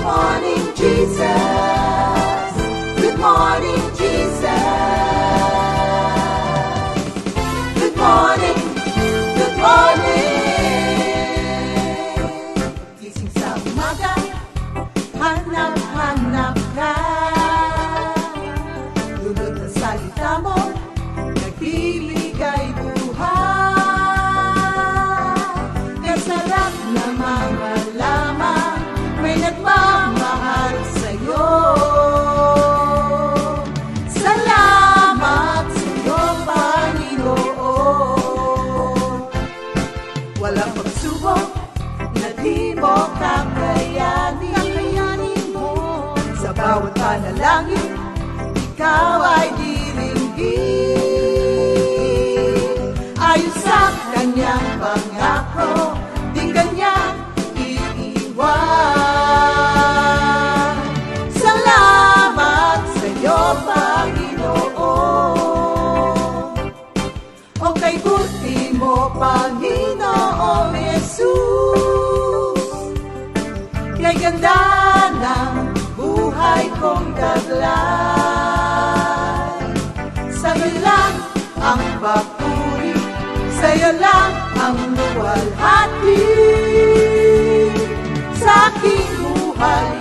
morning, Jesus. Good morning, Jesus. Good morning, good morning. Gising sa umaga, hanap-hanap ka. Dulot ng salita mo, nagbibigay buhay. Kasarap na mga lamang, may nagmamahal sa'yo. Salamat sa'yo, Panginoon. Walang pagsubok na di mo kakayanin mo. Sa bawat panalangin, ikaw ay diringgin. Ayon sa kanyang pangako, di kanyang iiwan. Salamat sa'yo, Panginoon. O kay buti mo, Panginoong Jesus. Kay ganda ng buhay kong taglay. Sa'yo lang ang papuri, sa'yo lang ang luwalhati. Sa aking buhay,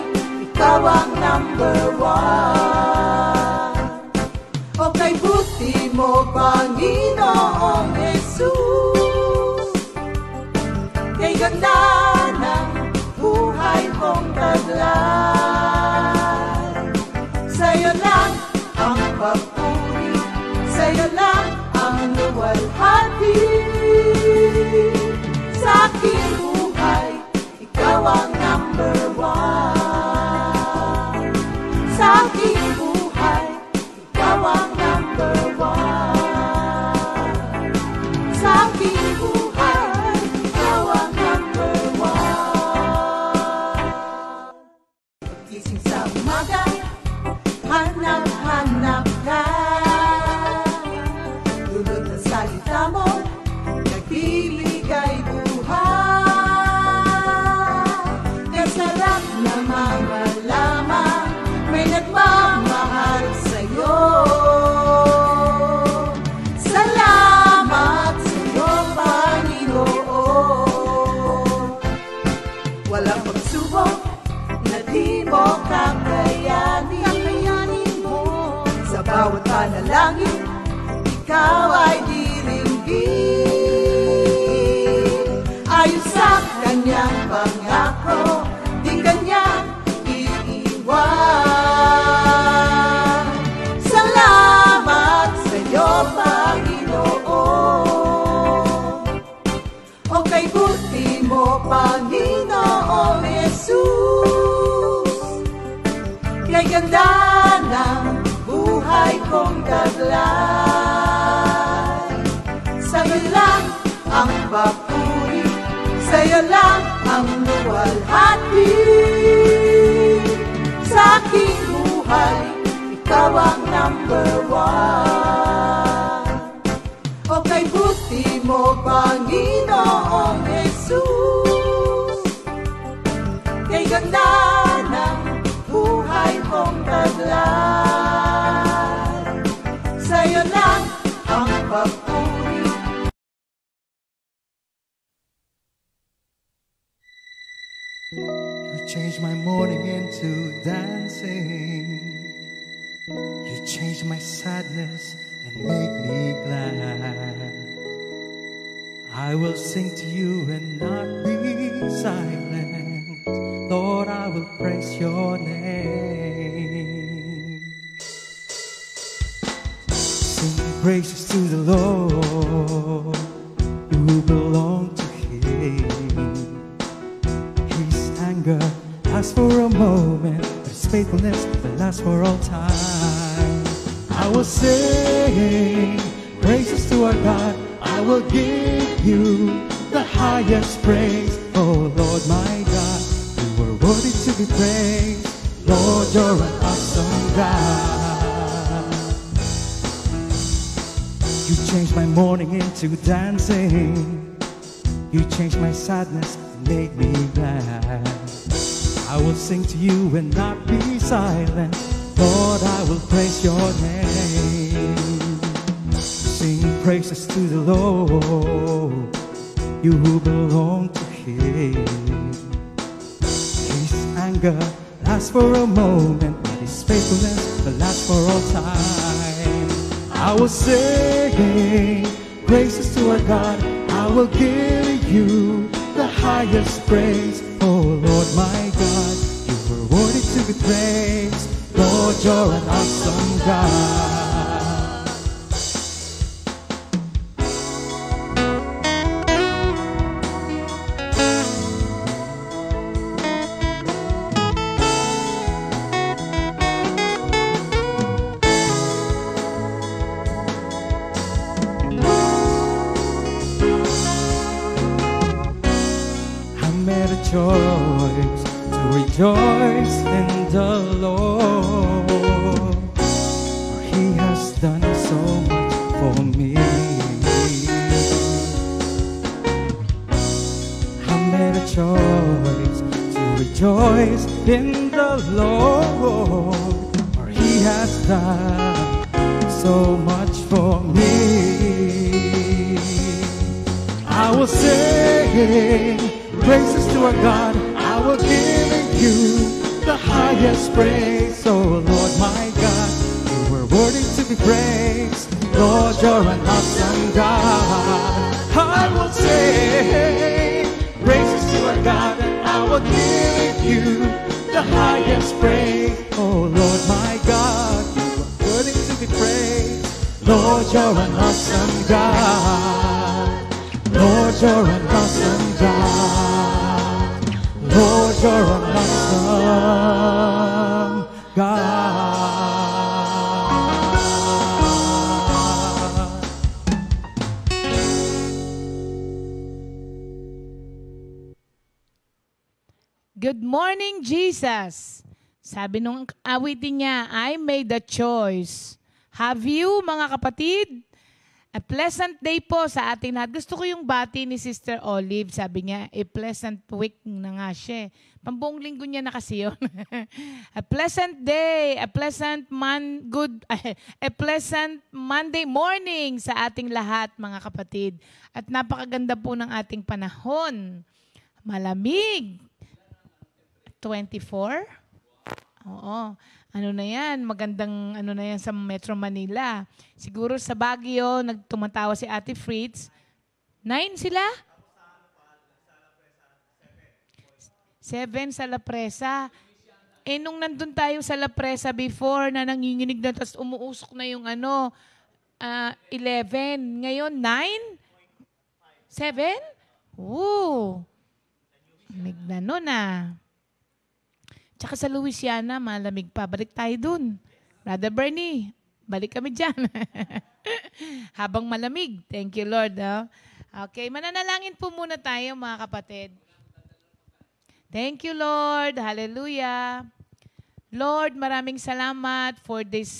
ikaw ang number one. O kay buti mo, Panginoong Jesus. Kay ganda ng buhay kong taglay. Sa'yo lang ang papuri, sa'yo lang ang luwalhati. Sa aking buhay, ikaw ang number one. Sa aking buhay, ikaw ang number one. Sa aking buhay, ikaw ang number one. Gising sa umaga, hanap-hanap ka. Dulot ng salita mo, nagbibigay buhay. Kasarap na mga lamang, may nagmamahal sa'yo. Salamat sa'yo, Panginoon. Walang pagsubok na di mo kakayanin mo. Sa bawat panalangin, ikaw ay diringgin. Ayon sa kanyang pangako, di kanyang iiwan. Salamat sa'yo, Panginoon. O kay buti mo, Panginoong Jesus. Kay ganda ng buhay kong taglay. Sa'yo lang ang papuri, sa'yo lang ang luwalhati. Sa aking buhay, ikaw ang number one. O kay buti mo, Panginoong Jesus. Kay ganda ng buhay kong taglay. Sa'yo lang ang papuri. You changed my morning into dancing. You changed my sadness and make me glad. I will sing to you and not be silent. Lord, I will praise your name. Sing praises to the Lord, who belong to Him. His anger lasts for a moment, but His faithfulness will last for all time. I will sing praises to our God. I will give you the highest praise. Oh Lord my God, you are worthy to be praised. Lord, you're an awesome God. You changed my morning into dancing. You changed my sadness and made me glad. I will sing to you and not be silent. Lord, I will praise your name. Sing praises to the Lord, you who belong to Him. His anger lasts for a moment, but His faithfulness will last for all time. I will sing praises to our God. I will give you the highest praise. Oh Lord my God, you are worthy to be praised. Lord, you're an awesome God. I made a choice to rejoice in the Lord, for He has done so much for me. I made a choice to rejoice in the Lord, for He has done so much for me. I will sing praises to our God. I will give you the highest praise. Oh Lord my God, you are worthy to be praised. Lord, you're an awesome God. I will sing praises to our God, and I will give you the highest praise. Oh Lord my God, you are worthy to be praised. Lord, you're an awesome God. Lord, you're an awesome God. Lord, you're an awesome God. Good morning, Jesus. Sabi nung awitin niya, I made a choice. Have you, mga kapatid? A pleasant day po sa ating lahat. Gusto ko yung bati ni Sister Olive. Sabi niya, a pleasant week na nga siya. Pambuong linggo niya na kasi yun. A pleasant day, a pleasant Monday morning sa ating lahat, mga kapatid. At napakaganda po ng ating panahon. Malamig. 24? Oo. Ano na yan? Magandang ano na yan sa Metro Manila. Siguro sa Baguio, nagtumatawa si Ate Fritz. 9 sila? 7 sa La Presa. Eh, nung nandun tayo sa La Presa before na nanginginig na, tapos umuusok na yung 11. Ngayon, 9? 7? Woo! Mignano na. Tsaka sa Louisiana, malamig pa. Balik tayo dun. Brother Bernie, balik kami dyan. Habang malamig. Thank you, Lord. Okay, mananalangin po muna tayo, mga kapatid. Thank you, Lord. Hallelujah. Lord, maraming salamat for this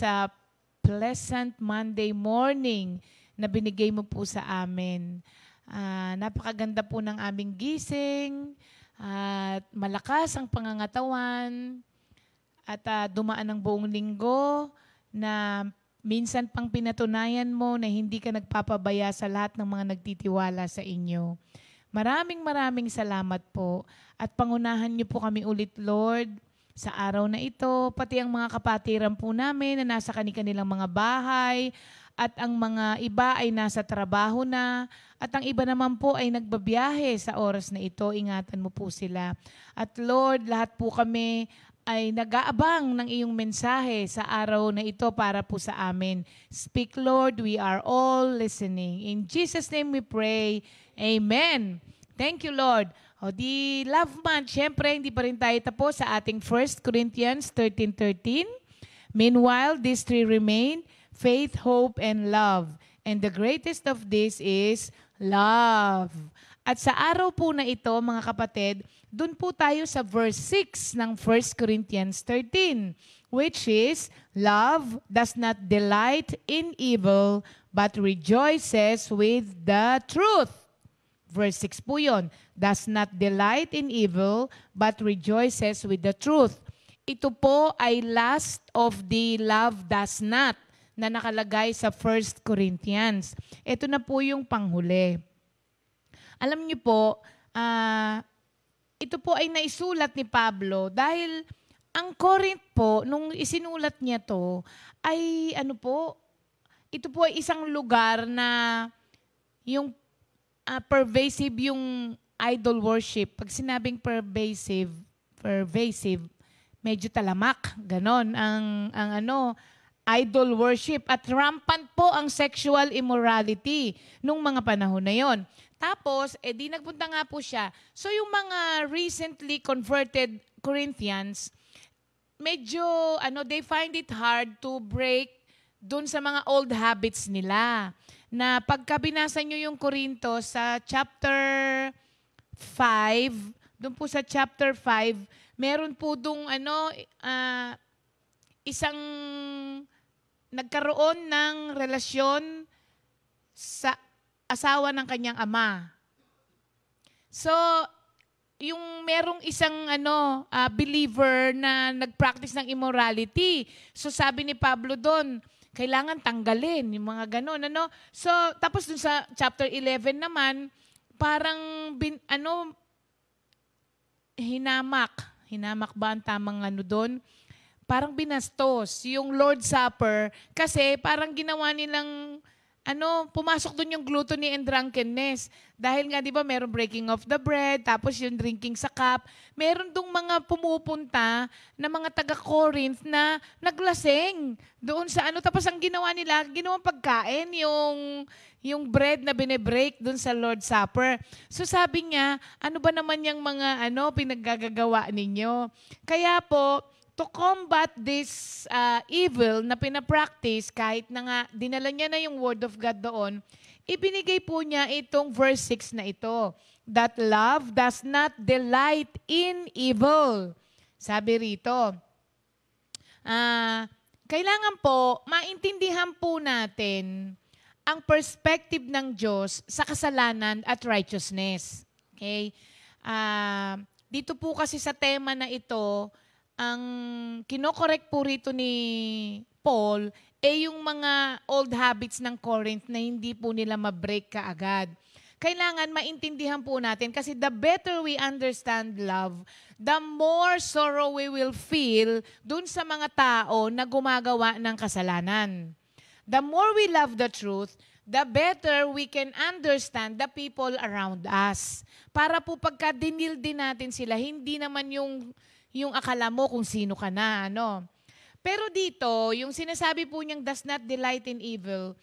pleasant Monday morning na binigay mo po sa amin. Napakaganda po ng aming gising. At malakas ang pangangatawan at dumaan ang buong linggo na minsan pang pinatunayan mo na hindi ka nagpapabaya sa lahat ng mga nagtitiwala sa inyo. Maraming salamat po at pangunahan niyo po kami ulit, Lord, sa araw na ito, pati ang mga kapatiran po namin na nasa kanilang mga bahay at ang mga iba ay nasa trabaho na at ang iba naman po ay nagbabiyahe sa oras na ito. Ingatan mo po sila. At Lord, lahat po kami ay nag-aabang ng iyong mensahe sa araw na ito para po sa amin. Speak, Lord, we are all listening. In Jesus' name we pray. Amen. Thank you, Lord. O di love month, syempre hindi pa rin tayo tapos sa ating 1 Corinthians 13:13. Meanwhile, these three remain, faith, hope, and love. And the greatest of this is love. At sa araw po na ito, mga kapatid, dun po tayo sa verse 6 ng 1 Corinthians 13, which is, love does not delight in evil, but rejoices with the truth. Verse 6 po yun. Does not delight in evil, but rejoices with the truth. Ito po ay last of the love does not na nakalagay sa 1 Corinthians. Ito na po yung panghuli. Alam niyo po, ito po ay naisulat ni Pablo dahil ang Corinth po, nung isinulat niya to, ay ito po ay isang lugar na yung pervasive yung idol worship. Pag sinabing pervasive, medyo talamak. Ganon ang idol worship. At rampant po ang sexual immorality nung mga panahon na yon. Tapos, di nagpunta nga po siya. So yung mga recently converted Corinthians, medyo, they find it hard to break dun sa mga old habits nila. Na pagka binasa nyo yung Corinto sa chapter 5, doon po sa chapter 5, meron po dong isang nagkaroon ng relasyon sa asawa ng kanyang ama. So, yung merong isang believer na nag-practice ng immorality. So sabi ni Pablo doon, kailangan tanggalin yung mga ganon. So, tapos dun sa chapter 11 naman, parang, hinamak. Hinamak ba ang tamang doon? Parang binastos yung Lord's Supper kasi parang ginawa nilang, pumasok doon yung gluttony and drunkenness. Dahil nga, di ba, meron breaking of the bread, tapos yung drinking sa cup. Meron dong mga pumupunta na mga taga-Corinth na naglaseng doon sa tapos ang ginawa nila, ginawang pagkain, yung bread na binebreak doon sa Lord's Supper. So sabi niya, ano ba naman yung mga pinaggagawa ninyo? Kaya po, to combat this evil na pinapractice, kahit na nga dinala niya na yung Word of God doon, ibinigay po niya itong verse 6 na ito, that love does not delight in evil. Sabi rito, kailangan po, maintindihan po natin ang perspective ng Diyos sa kasalanan at righteousness. Okay? Dito po kasi sa tema na ito, ang kinokorek po rito ni Paul yung mga old habits ng Corinth na hindi po nila ma-break kaagad. Kailangan maintindihan po natin kasi the better we understand love, the more sorrow we will feel dun sa mga tao na gumagawa ng kasalanan. The more we love the truth, the better we can understand the people around us. Para po pagka dinil din natin sila, hindi naman yung akala mo kung sino ka na, Pero dito, yung sinasabi po niyang does not delight in evil,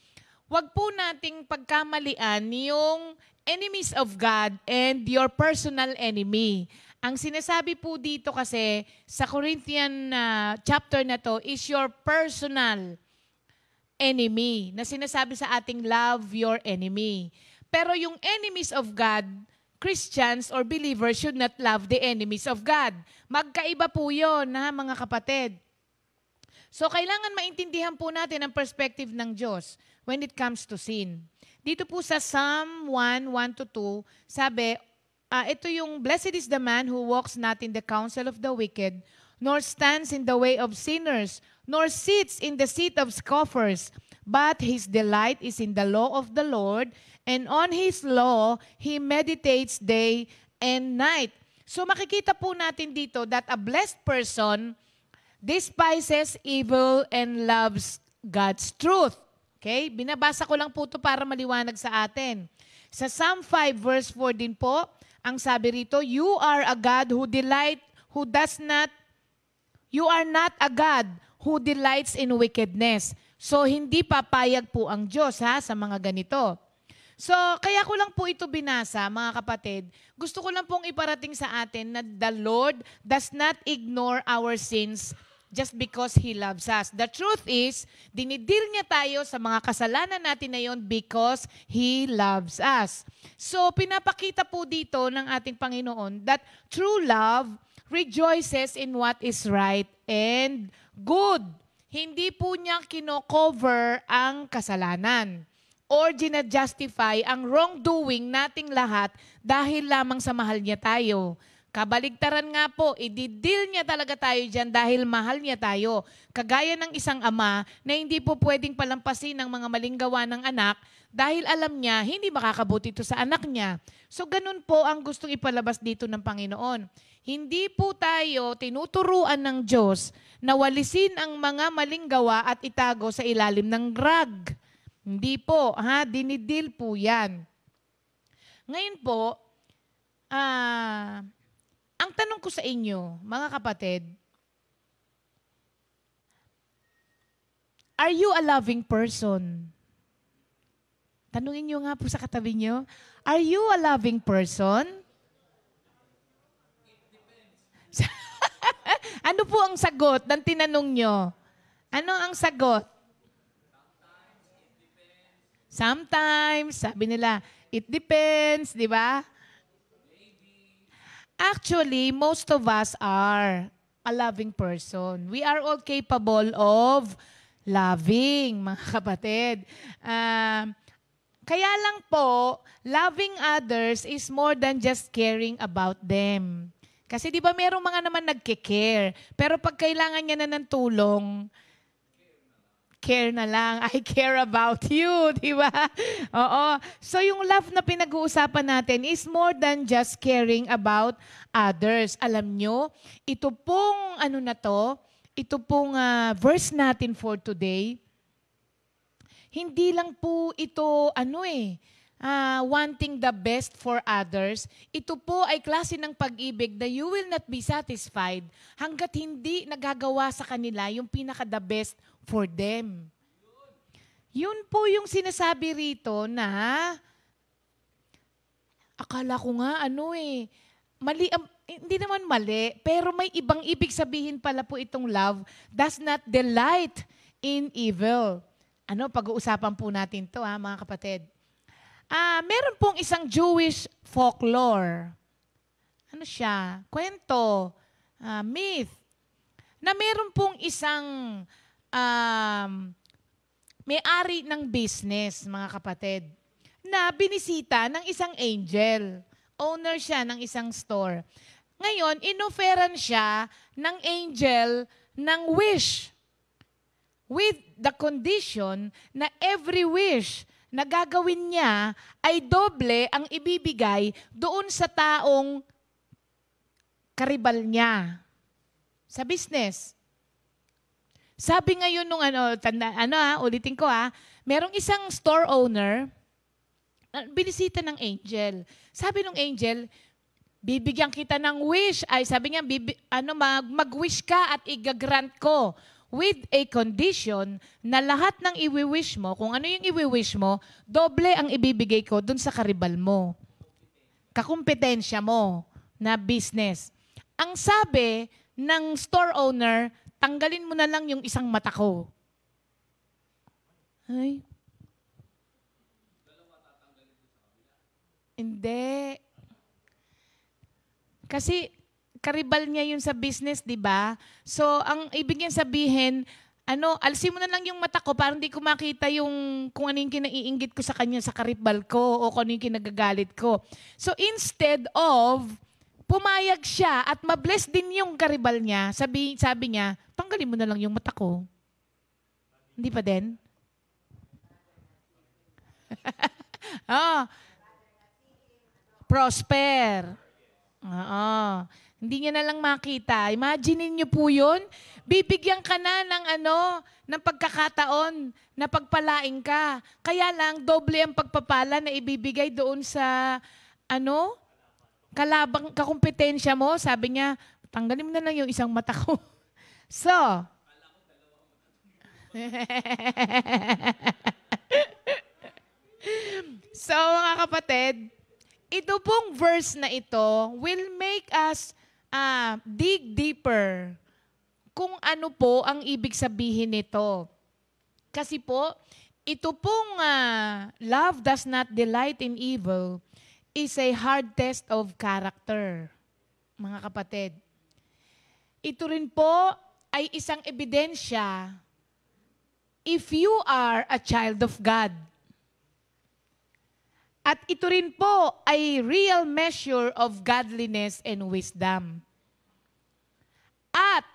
wag po nating pagkamalian yung enemies of God and your personal enemy. Ang sinasabi po dito kasi sa Corinthian chapter na to is your personal enemy. Na sinasabi sa ating love your enemy. Pero yung enemies of God, Christians or believers should not love the enemies of God. Magkaiba po yun, mga kapatid. So, kailangan maintindihan po natin ang perspective ng Diyos when it comes to sin. Dito po sa Psalm 1:1-2, sabi, ito yung, blessed is the man who walks not in the counsel of the wicked, nor stands in the way of sinners, nor sits in the seat of scoffers, but his delight is in the law of the Lord, and on his law he meditates day and night. So makikita po natin dito that a blessed person despises evil and loves God's truth. Okay? Binabasa ko lang po ito para maliwanag sa atin. Sa Psalm 5 verse 4 din po, ang sabi rito, you are a God you are not a God who delights in wickedness. So hindi papayag po ang Diyos sa mga ganito. So, kaya ko lang po ito binasa, mga kapatid. Gusto ko lang pong iparating sa atin na the Lord does not ignore our sins just because He loves us. The truth is, dinidil niya tayo sa mga kasalanan natin na yon because He loves us. So, pinapakita po dito ng ating Panginoon that true love rejoices in what is right and good. Hindi po niya kino-cover ang kasalanan. or gina-justify ang wrongdoing nating lahat dahil lamang sa mahal niya tayo. Kabaligtaran nga po, ididil niya talaga tayo dyan dahil mahal niya tayo. Kagaya ng isang ama na hindi po pwedeng palampasin ng mga maling gawa ng anak dahil alam niya hindi makakabuti ito sa anak niya. So ganun po ang gustong ipalabas dito ng Panginoon. Hindi po tayo tinuturuan ng Diyos na walisin ang mga maling gawa at itago sa ilalim ng rug. Hindi po, dinidil po yan. Ngayon po, ang tanong ko sa inyo, mga kapatid, are you a loving person? Tanungin nyo nga po sa katabi nyo, are you a loving person? Ano po ang sagot ng tinanong nyo? Ano ang sagot? Sometimes, sabi nila, it depends, di ba? Actually, most of us are a loving person. We are all capable of loving, mga kapatid. Kaya lang po, loving others is more than just caring about them. Kasi di ba merong mga naman nagke-care, pero pag kailangan niya na ng tulong, care na lang. I care about you, di ba? Oo. So yung love na pinag-uusapan natin is more than just caring about others. Alam nyo, ito pong ito pong verse natin for today, hindi lang po ito wanting the best for others. Ito po ay klase ng pag-ibig na you will not be satisfied hanggat hindi nagagawa sa kanila yung pinaka-the best for them. Yun po yung sinasabi rito na akala ko nga mali, hindi naman mali, pero may ibang ibig sabihin pala po itong love does not delight in evil. Pag-uusapan po natin to mga kapatid. Meron pong isang Jewish folklore. Kwento, myth, na meron pong isang may-ari ng business, mga kapatid, na binisita ng isang angel. Owner siya ng isang store. Ngayon, inoferan siya ng angel ng wish. With the condition na every wish na gagawin niya ay doble ang ibibigay doon sa taong karibal niya sa business. Sabi ngayon nung ulitin ko merong isang store owner, binisita ng angel. Sabi nung angel, bibigyan kita ng wish. Sabi niya, mag-wish ka at i-grant ko with a condition na lahat ng iwi-wish mo, kung ano yung iwi-wish mo, doble ang ibibigay ko dun sa karibal mo. Kakumpetensya mo na business. Ang sabi ng store owner, tanggalin mo na lang yung isang mata ko. Ay. Hindi. Kasi karibal niya yun sa business, di ba? So, ang ibig niya sabihin, alisin mo na lang yung mata ko para hindi ko makita yung kung ano yung kinaiinggit ko sa kanya sa karibal ko o kung ano yung kinagagalit ko. So, instead of pumayag siya at mabless din yung karibal niya, sabi niya, tanggalin mo na lang yung mata ko. Hindi pa din? Prosper. Hindi niya na lang makita. Imagine niyo po yun. Bibigyan ka na ng pagkakataon na pagpalain ka. Kaya lang, doble ang pagpapala na ibibigay doon sa, kalabang kakumpetensya mo. Sabi niya, tanggalin mo na lang yung isang mata ko. So, mga kapatid, ito pong verse na ito will make us dig deeper kung ano po ang ibig sabihin nito. Kasi po, ito pong love does not delight in evil is a hard test of character, mga kapatid. Ito rin po ay isang ebidensya if you are a child of God. At ito rin po ay real measure of godliness and wisdom. At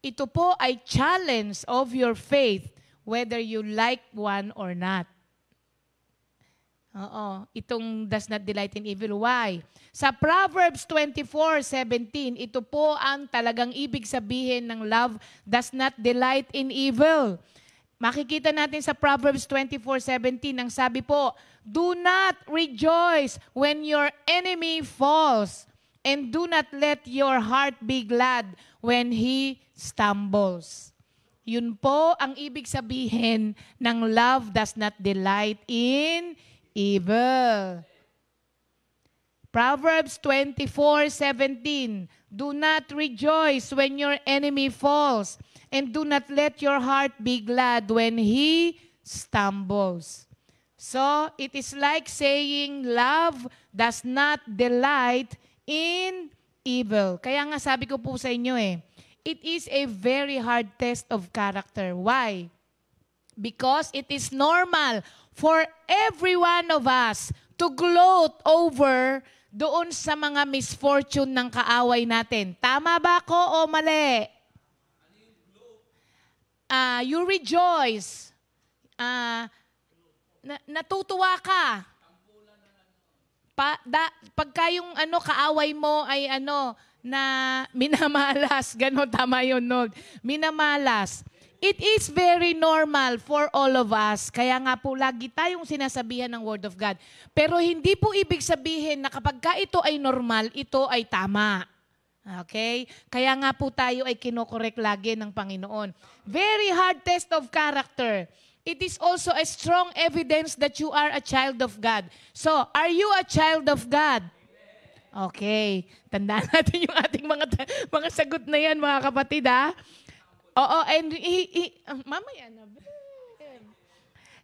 ito po ay challenge of your faith, whether you like one or not. Oo, itong does not delight in evil. Why? Sa Proverbs 24:17, ito po ang talagang ibig sabihin ng love does not delight in evil. Makikita natin sa Proverbs 24:17, ang sabi po, do not rejoice when your enemy falls, and do not let your heart be glad when he stumbles. Yun po ang ibig sabihin ng love does not delight in evil. Proverbs 24:17, do not rejoice when your enemy falls, and do not let your heart be glad when he stumbles. So, it is like saying love does not delight in evil. Kaya nga sabi ko po sa inyo it is a very hard test of character. Why? Because it is normal for every one of us to gloat over doon sa mga misfortune ng kaaway natin. Tama ba ako o mali? You rejoice. Natutuwa ka. Pagka yung kaaway mo ay na minamalas, gano'n, tama yun, no? Minamalas. It is very normal for all of us. Kaya nga po lagi tayong sinasabihan ng Word of God. Pero hindi po ibig sabihin na kapag ito ay normal, ito ay tama. Okay? Kaya nga po tayo ay kinokorek lagi ng Panginoon. Very hard test of character. It is also a strong evidence that you are a child of God. So, are you a child of God? Okay. Tandaan natin yung ating mga sagot na yan, mga kapatid, ha? Oo, and mamaya na.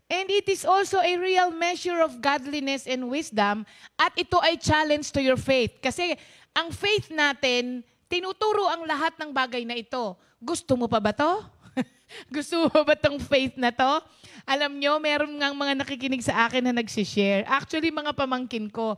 And it is also a real measure of godliness and wisdom, at ito ay challenge to your faith. Kasi ang faith natin, tinuturo ang lahat ng bagay na ito. Gusto mo pa ba to? Gusto mo ba itong faith na to? Alam nyo, meron nga mga nakikinig sa akin na nagsishare. Actually, mga pamangkin ko,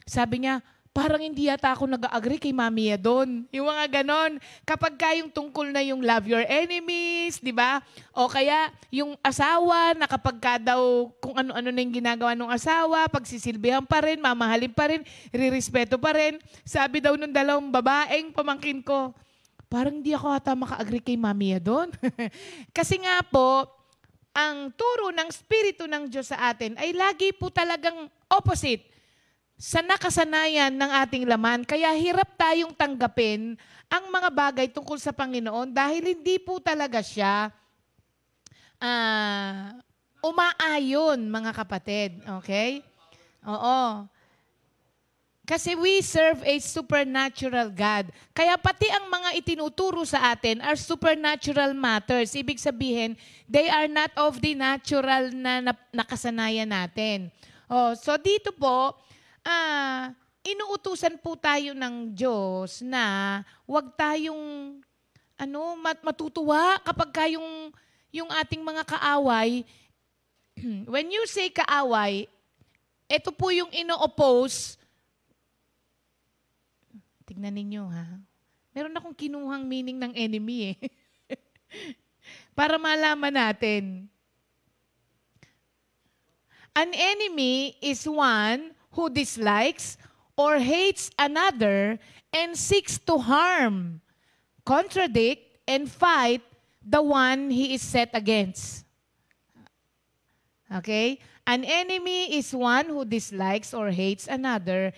sabi niya, parang hindi yata ako nag-agree kay Mami doon. Yung mga ganon. Kapag kayong tungkol na yung love your enemies, di ba? O kaya yung asawa, na kapag ka daw kung ano-ano na yung ginagawa ng asawa, pagsisilbihan pa rin, mamahalin pa rin, rirespeto pa rin. Sabi daw nung dalawang babaeng pamangkin ko, parang hindi ako ata maka-agree kay Mami doon. Kasi nga po, ang turo ng Espiritu ng Diyos sa atin ay lagi po talagang opposite sa nakasanayan ng ating laman. Kaya hirap tayong tanggapin ang mga bagay tungkol sa Panginoon dahil hindi po talaga siya umaayon, mga kapatid. Okay? Oo. Kasi we serve a supernatural God. Kaya pati ang mga itinuturo sa atin are supernatural matters. Ibig sabihin, they are not of the natural na nakasanayan natin. So dito po, inuutusan po tayo ng Diyos na huwag tayong matutuwa kapag yung ating mga kaaway. When you say kaaway, ito po yung ino-oppose. Tignan ninyo, ha? Meron akong kinuhang meaning ng enemy para malaman natin. An enemy is one who dislikes or hates another and seeks to harm, contradict, and fight the one he is set against. Okay? An enemy is one who dislikes or hates another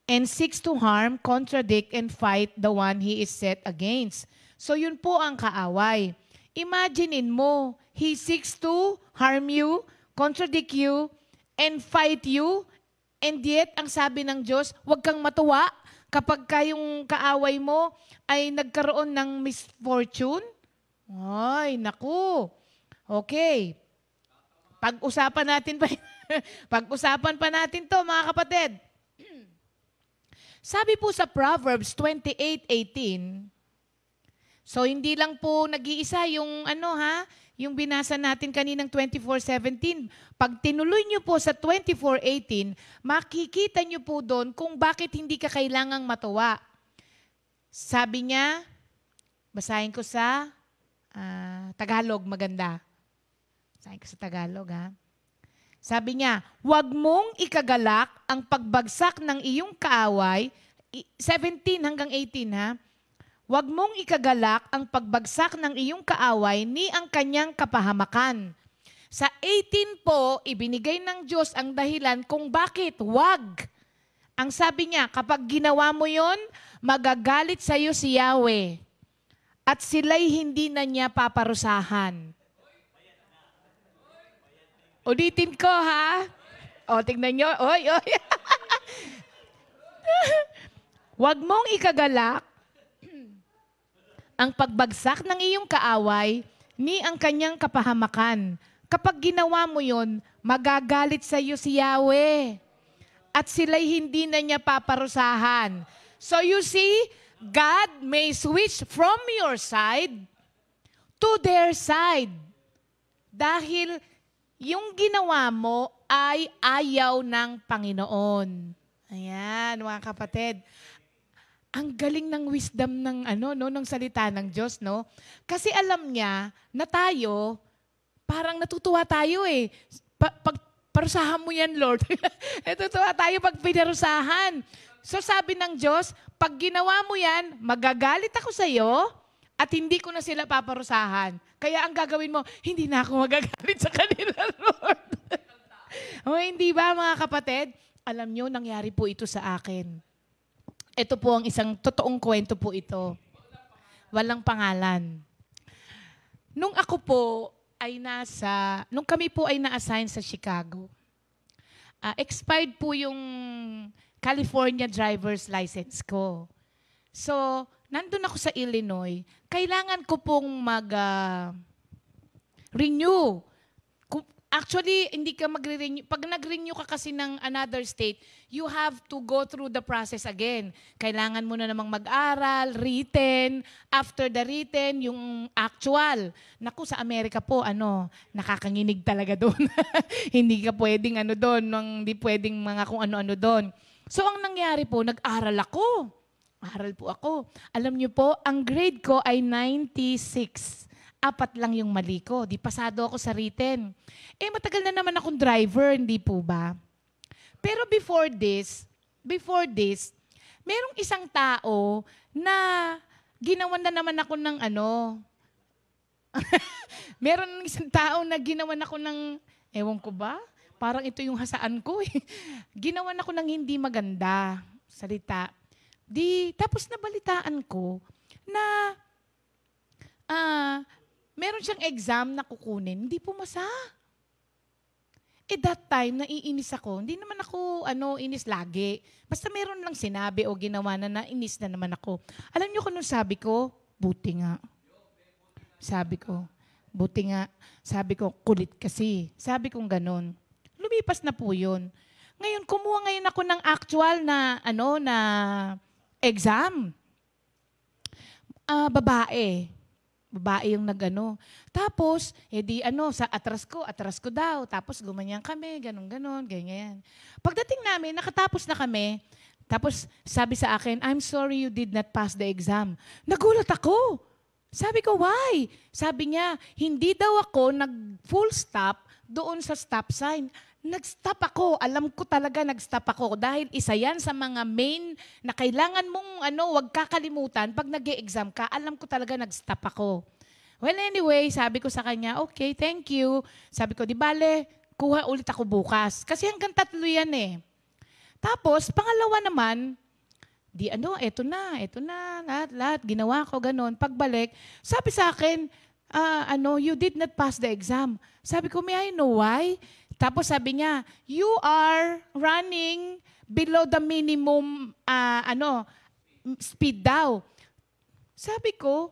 and seeks to harm, contradict, and fight the one he is set against. So yun po ang kaaway. Imaginein mo, he seeks to harm you, contradict you, and fight you, and yet, ang sabi ng Diyos, huwag kang matuwa kapag yung kaaway mo ay nagkaroon ng misfortune. Ay, naku. Okay. Pag-usapan pa natin to, mga kapatid. Sabi po sa Proverbs 28:18, So hindi lang po nag-iisa yung yung binasa natin kaninang 24:17. Pag tinuloy nyo po sa 24:18, makikita nyo po doon kung bakit hindi ka kailangang matuwa. Sabi niya, basahin ko sa Tagalog, maganda. Basahin ko sa Tagalog, ha. Sabi niya, huwag mong ikagalak ang pagbagsak ng iyong kaaway, 17 hanggang 18, ha. Huwag mong ikagalak ang pagbagsak ng iyong kaaway ni ang kanyang kapahamakan. Sa 18 po, ibinigay ng Diyos ang dahilan kung bakit wag. Ang sabi niya, kapag ginawa mo yon, magagalit sa iyo si Yahweh at sila'y hindi na niya paparusahan. Ulitin ko, ha? O, tingnan nyo. Oy. Huwag mong ikagalak ang pagbagsak ng iyong kaaway ni ang kanyang kapahamakan. Kapag ginawa mo yon, magagalit sa iyo si Yahweh at sila'y hindi na niya paparusahan. So you see, God may switch from your side to their side. Dahil yung ginawa mo ay ayaw ng Panginoon. Ayan, mga kapatid. Ang galing ng wisdom ng ng salita ng Diyos, no? Kasi alam niya na tayo, parang natutuwa tayo eh. Pag parusahan mo yan, Lord. Natutuwa tayo pag pinarusahan. So sabi ng Diyos, pag ginawa mo yan, magagalit ako sa iyo at hindi ko na sila paparusahan. Kaya ang gagawin mo, hindi na ako magagalit sa kanila, Lord. O hindi ba, mga kapatid? Alam nyo, nangyari po ito sa akin. Ito po ang isang totoong kwento po ito. Walang pangalan. Nung kami po ay na-assign sa Chicago, expired po yung California driver's license ko. So, nandun ako sa Illinois, kailangan ko pong mag-renew. Actually, hindi ka magre-renew. Pag nag-renew ka kasi ng another state, you have to go through the process again. Kailangan mo na namang mag-aral, written. After the written, yung actual. Naku, sa Amerika po, nakakanginig talaga doon. Hindi ka pwedeng doon, hindi pwedeng mga kung ano-ano doon. So, ang nangyari po, nag-aral ako. Aral po ako. Alam niyo po, ang grade ko ay 96. 4 lang yung mali ko. Di pasado ako sa written. Matagal na naman akong driver, hindi po ba? Pero before this, merong isang tao na ginawan na naman ako ng meron isang tao na ginawan ako ng, ewan ko ba? Parang ito yung hasaan ko eh. Ginawan ako ng hindi maganda salita. Tapos nabalitaan ko na meron siyang exam na kukunin, hindi pumasa. That time, naiinis ako. Hindi naman ako, inis lagi. Basta meron lang sinabi o ginawa na nainis na naman ako. Alam niyo kung sabi ko? Buti nga. Sabi ko, kulit kasi. Sabi kong ganun. Lumipas na po yun. Ngayon, kumuha ngayon ako ng actual na, na exam. Babae yung Tapos, sa atras ko daw. Tapos gumanyan kami, ganyan. Pagdating namin, nakatapos na kami. Tapos sabi sa akin, I'm sorry you did not pass the exam. Nagulat ako. Sabi ko, why? Sabi niya, hindi daw ako nag-full stop doon sa stop sign. Nag-stop ako. Alam ko talaga nag-stop ako dahil isa yan sa mga main na kailangan mong wag kakalimutan pag nag-e-exam ka. Alam ko talaga nag-stop ako. Well, anyway, sabi ko sa kanya, okay, thank you. Sabi ko, di bale, kuha ulit ako bukas. Kasi hanggang 3 yan eh. Tapos, pangalawa naman, eto na, lahat, ginawa ko, ganon. Pagbalik, sabi sa akin, you did not pass the exam. Sabi ko, may I know why? Tapos sabi niya, you are running below the minimum speed daw. Sabi ko,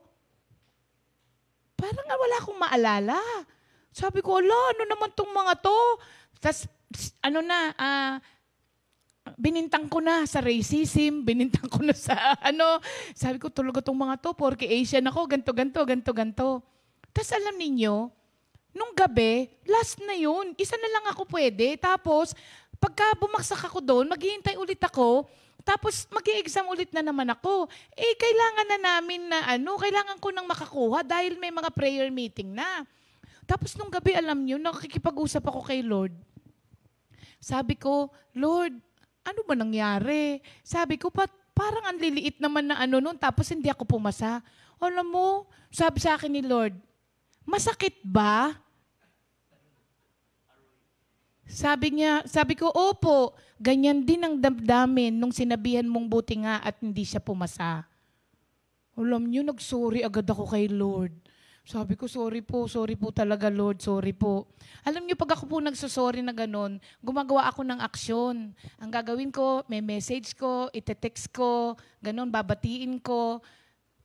parang wala akong maalala. Sabi ko, ano naman tong mga to? Tapos, binintang ko na sa racism, binintang ko na sa sabi ko talaga tong mga to, porque Asian ako, ganto. Tapos alam ninyo, nung gabi, last na yun, isa na lang ako pwede. Tapos, pagka bumaksak ako doon, maghihintay ulit ako, tapos mag-i-exam ulit na naman ako. Kailangan na namin na kailangan ko nang makakuha dahil may mga prayer meeting na. Tapos nung gabi, alam nyo, nakikipag-usap ako kay Lord. Sabi ko, Lord, ano ba nangyari? Sabi ko, parang ang liliit naman na nun, tapos hindi ako pumasa. Alam mo, sabi sa akin ni Lord, masakit ba? Sabi ko, opo, ganyan din ang damdamin nung sinabihan mong buti nga at hindi siya pumasa. Alam niyo, nag-sorry agad ako kay Lord. Sabi ko, sorry po talaga Lord, sorry po. Alam niyo, pag ako po nagsusorry na ganun, gumagawa ako ng aksyon. Ang gagawin ko, may message ko, ite-text ko, ganun, babatiin ko.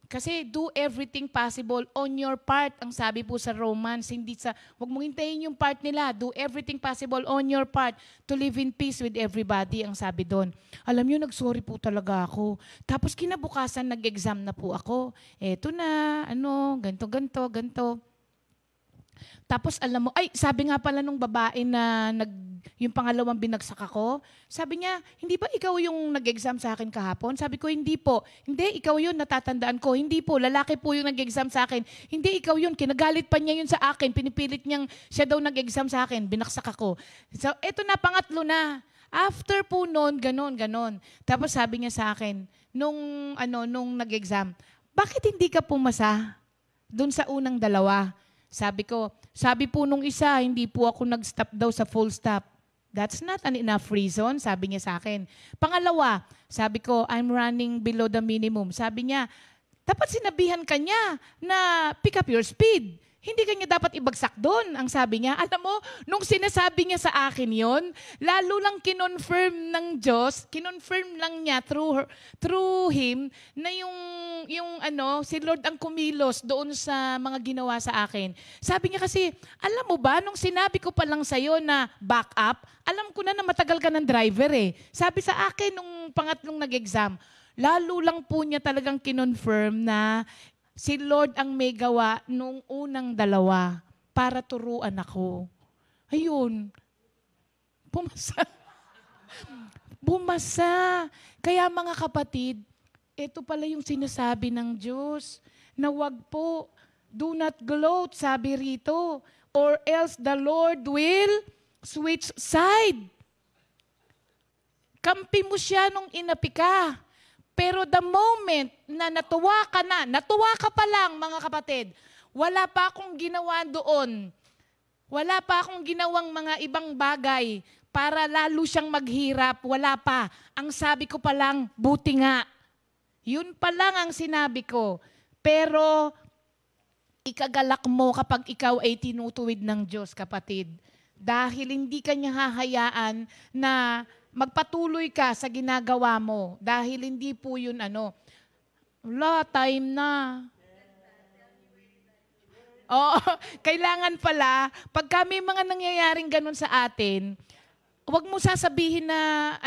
Kasi do everything possible on your part, ang sabi po sa Romans, huwag mong hintayin yung part nila, do everything possible on your part to live in peace with everybody, ang sabi doon. Alam niyo, nag-sorry po talaga ako. Tapos kinabukasan, nag-exam na po ako. Eto na, ganto. Tapos alam mo, sabi nga pala nung babae na yung pangalawang binagsak ako, sabi niya, hindi ba ikaw yung nag-exam sa akin kahapon? Sabi ko, hindi po. Hindi, ikaw yun, natatandaan ko. Hindi po, lalaki po yung nag-exam sa akin. Hindi, ikaw yun, kinagalit pa niya yun sa akin. Pinipilit niyang siya daw nag-exam sa akin. Binaksak ako. So, eto na, pangatlo na. After po noon, ganon. Tapos sabi niya sa akin, nung nag-exam, bakit hindi ka pumasa doon sa unang dalawa? Sabi po nung isa, hindi po ako nag-stop daw sa full stop. That's not an enough reason, sabi niya sa akin. Pangalawa, sabi ko, I'm running below the minimum. Sabi niya, dapat sinabihan ka niya na pick up your speed. Hindi ka niya dapat ibagsak doon, ang sabi niya. Alam mo, nung sinasabi niya sa akin yon, lalo lang kinonfirm ng Diyos, kinonfirm lang niya through him na si Lord ang kumilos doon sa mga ginawa sa akin. Sabi niya kasi, alam mo ba, nung sinabi ko pa lang sa'yo na back up, alam ko na matagal ka ng driver eh. Sabi sa akin nung pangatlong nag-exam, lalo lang po niya talagang kinonfirm na si Lord ang may gawa nung unang dalawa para turuan ako. Ayun. Bumasa. Kaya mga kapatid, ito pala yung sinasabi ng Diyos na wag po, do not gloat, sabi rito, or else the Lord will switch side. Kampi mo siya nung inapi ka. Pero the moment na natuwa ka pa lang mga kapatid, wala pa akong ginawa doon. Wala pa akong ginawang mga ibang bagay para lalo siyang maghirap. Wala pa. Ang sabi ko pa lang, buti nga. Yun pa lang ang sinabi ko. Pero ikagalak mo kapag ikaw ay tinutuwid ng Diyos, kapatid. Dahil hindi ka niya hahayaan na magpatuloy ka sa ginagawa mo dahil hindi po yun wala, time na. Kailangan pala, pag may mga nangyayaring ganun sa atin, huwag mo sasabihin na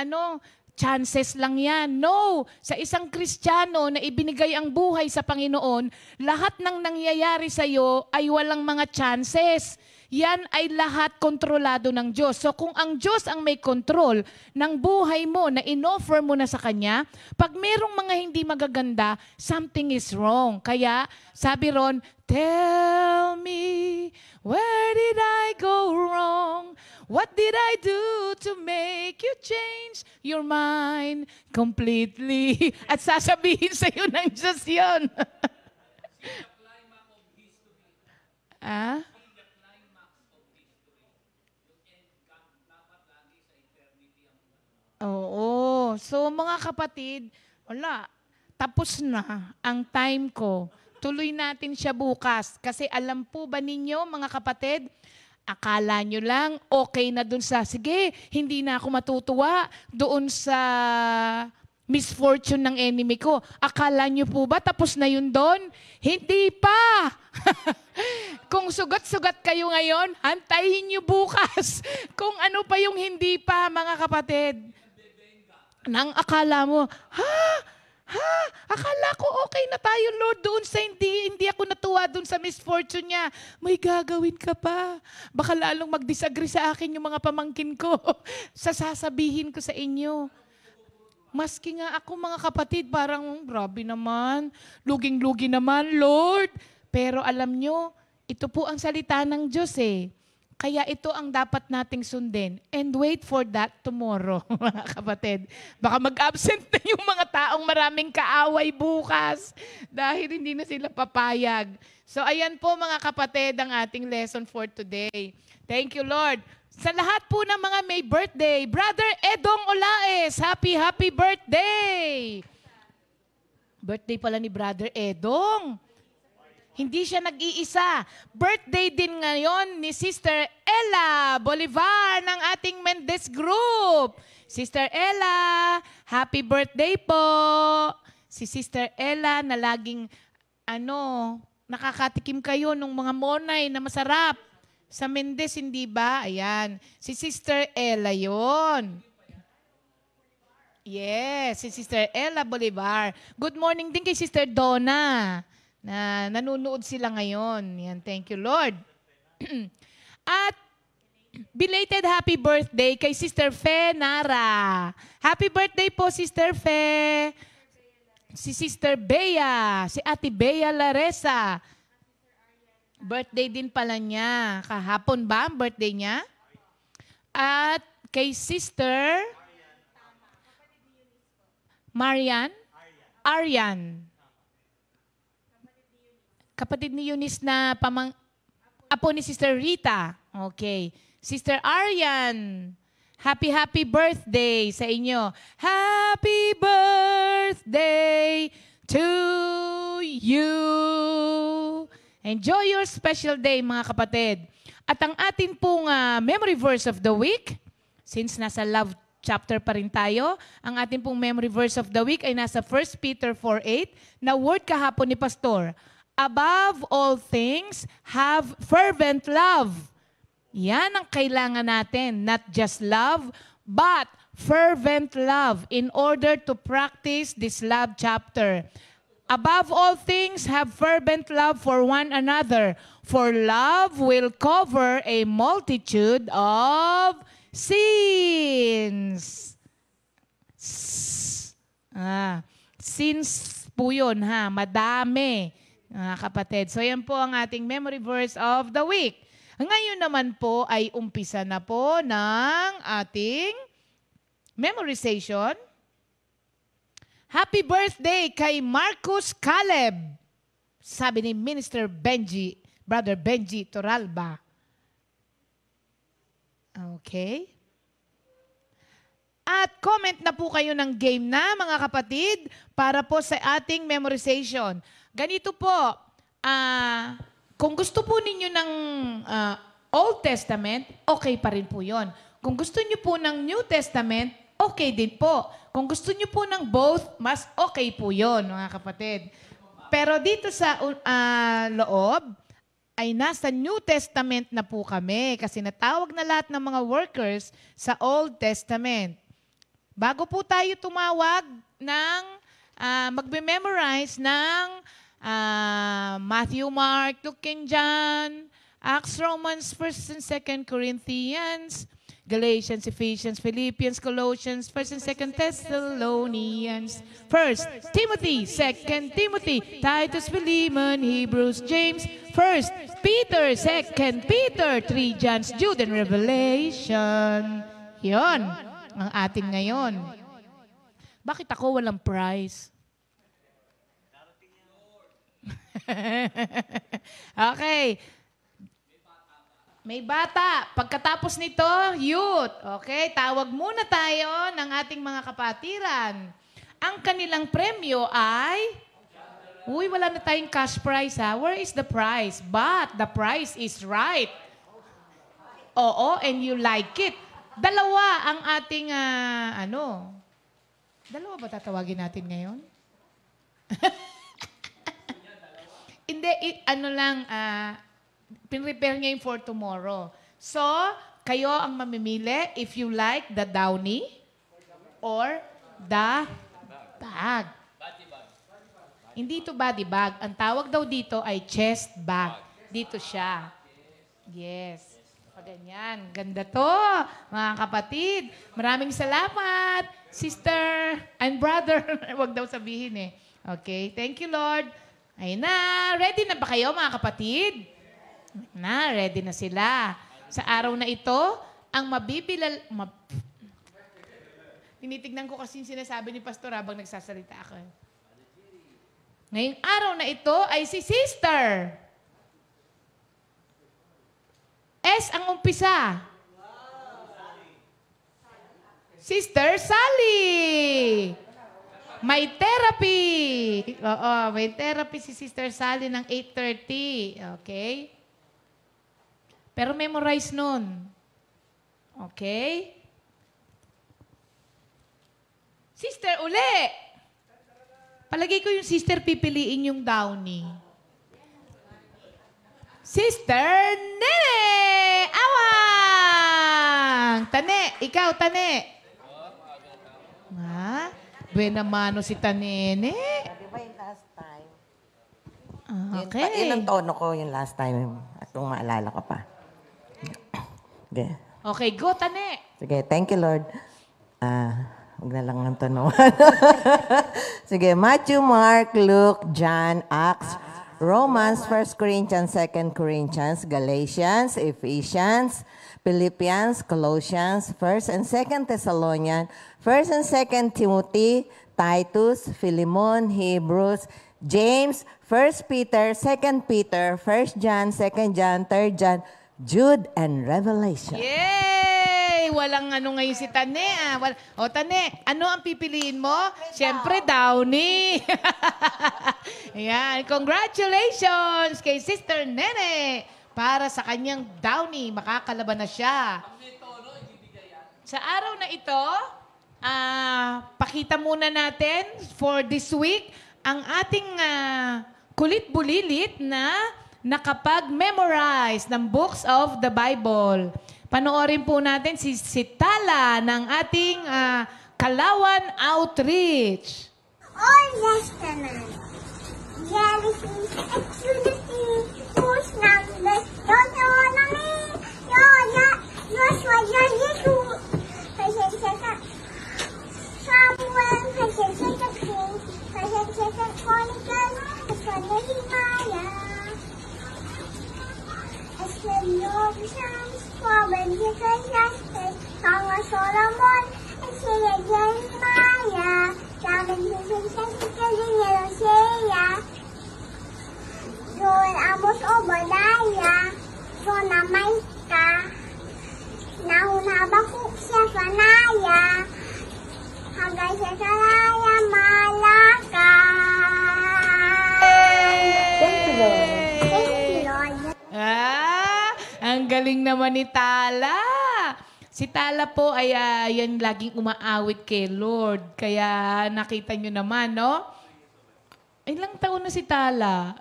chances lang yan. No! Sa isang Kristiyano na ibinigay ang buhay sa Panginoon, lahat ng nangyayari sa iyo ay walang mga chances. Yan ay lahat kontrolado ng Diyos. So kung ang Diyos ang may control ng buhay mo na inoffer mo na sa Kanya, pag merong mga hindi magaganda, something is wrong. Kaya sabi ron, tell me, where did I go wrong? What did I do to make you change your mind completely? At sasabihin sa iyo ng Diyos yun. Oo. So mga kapatid, wala. Tapos na ang time ko. Tuloy natin siya bukas. Kasi alam po ba ninyo mga kapatid, akala nyo lang okay na dun sige, hindi na ako matutuwa doon sa misfortune ng enemy ko. Akala nyo po ba tapos na yun doon? Hindi pa! Kung sugat-sugat kayo ngayon, antayin nyo bukas. Kung ano pa yung hindi pa, mga kapatid. nang akala mo, akala ko okay na tayo, Lord, doon sa hindi ako natuwa doon sa misfortune niya. May gagawin ka pa. Baka lalong mag-disagree sa akin yung mga pamangkin ko. Sasabihin ko sa inyo. Maski nga ako, mga kapatid, parang grabe naman, luging-lugi naman, Lord. Pero alam nyo, ito po ang salita ng Diyos eh. Kaya ito ang dapat nating sundin. And wait for that tomorrow, mga kapatid. Baka mag-absent na yung mga taong maraming kaaway bukas dahil hindi na sila papayag. So ayan po mga kapatid ang ating lesson for today. Thank you, Lord. Sa lahat po ng mga may birthday, Brother Edong Olaes, happy birthday! Birthday pala ni Brother Edong. Hindi siya nag-iisa. Birthday din ngayon ni Sister Ella Bolivar ng ating Mendez Group. Sister Ella, happy birthday po. Si Sister Ella na laging nakakatikim kayo ng mga monay na masarap. Sa Mendez, hindi ba? Ayan. Si Sister Ella yon. Yes, si Sister Ella Bolivar. Good morning din kay Sister Donna. Na nanonood sila ngayon. Yan, thank you, Lord. At belated happy birthday kay Sister Fe Nara. Happy birthday po, Sister Fe. Si Sister Bea, si Ate Bea Laresa. Birthday din pala niya. Kahapon ba ang birthday niya? At kay Sister Marian? Aryan. Kapatid ni Eunice na apo ni Sister Rita. Okay. Sister Aryan, happy birthday sa inyo. Happy birthday to you. Enjoy your special day, mga kapatid. At ang atin pong memory verse of the week, since nasa love chapter pa rin tayo, ang atin pong memory verse of the week ay nasa 1 Peter 4:8 na word kahapon ni Pastor. Above all things, have fervent love. Yan ang kailangan natin. Not just love, but fervent love in order to practice this love chapter. Above all things, have fervent love for one another. For love will cover a multitude of sins. Sins po yun, madami. Kapatid. So yan po ang ating memory verse of the week. Ngayon naman po ay umpisa na po ng ating memorization. Happy birthday kay Marcus Caleb. Sabi ni Minister Benji, Brother Benji Toralba. Okay. At comment na po kayo ng game na, mga kapatid, para po sa ating memorization. Ganito po, kung gusto po ninyo ng Old Testament, okay pa rin po yon. Kung gusto niyo po ng New Testament, okay din po. Kung gusto niyo po ng both, mas okay po yon, mga kapatid. Pero dito sa loob, ay nasa New Testament na po kami kasi natawag na lahat ng mga workers sa Old Testament. Bago po tayo tumawag ng magbe-memorize ng Matthew, Mark, Luke, and John, Acts, Romans, 1 and 2 Corinthians, Galatians, Ephesians, Philippians, Colossians, 1 and 2 Thessalonians, 1 Timothy, 2 Timothy, Titus, Philemon, Hebrews, James, 1 Peter, 2 Peter, 3 John, Jude, and Revelation. Yon ang atin ngayon. Bakit ako walang prize? Okay. May bata. Pagkatapos nito, youth. Okay, tawag muna tayo ng ating mga kapatiran. Ang kanilang premyo ay, wala na tayong cash prize ha. Where is the prize? But the prize is right. Oo, and you like it. Dalawa ang ating, dalawa ba tatawagin natin ngayon? Hindi, pinrepare niya yung for tomorrow. So, kayo ang mamimili if you like the downy or The bag. Hindi ito body bag. Ang tawag daw dito ay chest bag. Dito siya. Yes. Ganyan. Ganda to, mga kapatid. Maraming salamat, sister and brother. Huwag daw sabihin eh. Okay. Thank you, Lord. Ayun na. Ready na ba kayo, mga kapatid? Ready na sila. Sa araw na ito, ang tinitignan ko kasi yung sinasabi ni Pastor habang nagsasalita ako. Ngayong araw na ito ay si Sister. S ang umpisa. Sister Sally. May therapy. Oo, may therapy si Sister Sally ng 8:30. Okay? Pero memorize nun. Okay? Sister, uli. Palagay ko yung sister pipiliin yung Downy. Sister Nene! Awang! Tane, ikaw, Tane. Ha? Buena mano si Tanene. Di ba yung last time? Okay. Yun ang tono ko yung last time. At kung maalala ka pa. Okay. Okay, go, Tane. Sige, thank you, Lord. Huwag na lang ng tanong. Sige, Matthew, Mark, Luke, John, Acts, Romans, 1 Corinthians, 2 Corinthians, Galatians, Ephesians, Philippians, Colossians, 1 and 2 Thessalonians, 1 and 2 Timothy, Titus, Philemon, Hebrews, James, 1 Peter, 2 Peter, 1 John, 2 John, 3 John, Jude, and Revelation. Yay! Walang ano ngayon si Tane. Tane, ano ang pipiliin mo? Siyempre, Downy. Ayan, congratulations kay Sister Nene para sa kanyang Downy. Makakalaban na siya. Sa araw na ito, pakita muna natin for this week ang ating kulit-bulilit na nakapag-memorize ng books of the Bible. Panoorin po natin si Tala ng ating Kalawan Outreach. Old Testament, Genesis, Exodus, Numbers, Deuteronomy, Joshua, Judges, Samuel, Kings, Chronicles, Nehemiah, Psalms, Proverbs, Song of Solomon, Jeremiah, Joel, Amos, Obadiah, Jonah, Micah, Nahum, Habakuk, Zephaniah, Haggai, Zechariah, Malachi. Thank you, Lord. Ang galing naman ni Tala. Si Tala po ay yan laging umaawit kay Lord. Kaya nakita nyo naman, no? Ilang taon na si Tala?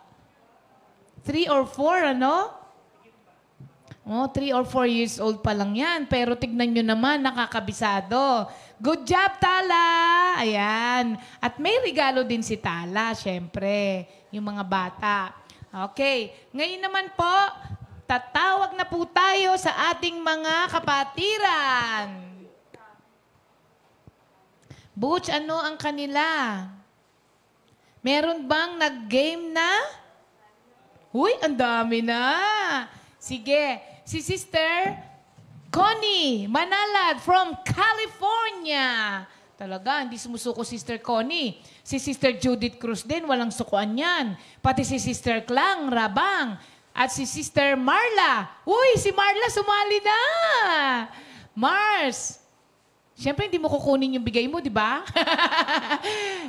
3 or 4, ano? 3 or 4 years old pa lang yan. Pero tignan nyo naman, nakakabisado. Good job, Tala! Ayan. At may regalo din si Tala, syempre. Yung mga bata. Okay. Ngayon naman po, tatawag na po tayo sa ating mga kapatiran. Butch, ano ang kanila? Meron bang nag-game na? Uy, ang dami na. Sige, si Sister Connie Manalad from California. Talaga, hindi sumusuko Sister Connie. Si Sister Judith Cruz din, walang sukuan yan. Pati si Sister Klang Rabang. At si Sister Marla. Uy, si Marla sumali na. Mars. Siyempre, hindi mo kukunin yung bigay mo, di ba?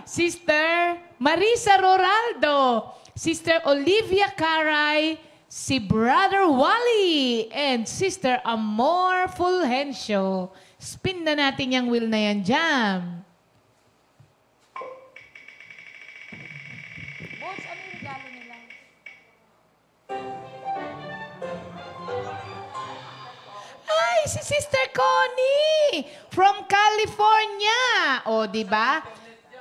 Sister Marisa Roraldo. Sister Olivia Caray. Si Brother Wally. And Sister Amor Fulgencio. Spin na natin yung wheel na yan, Jam. Boss, ano yung regalo nila? Ay, si Sister Connie! Connie from California. O, di ba?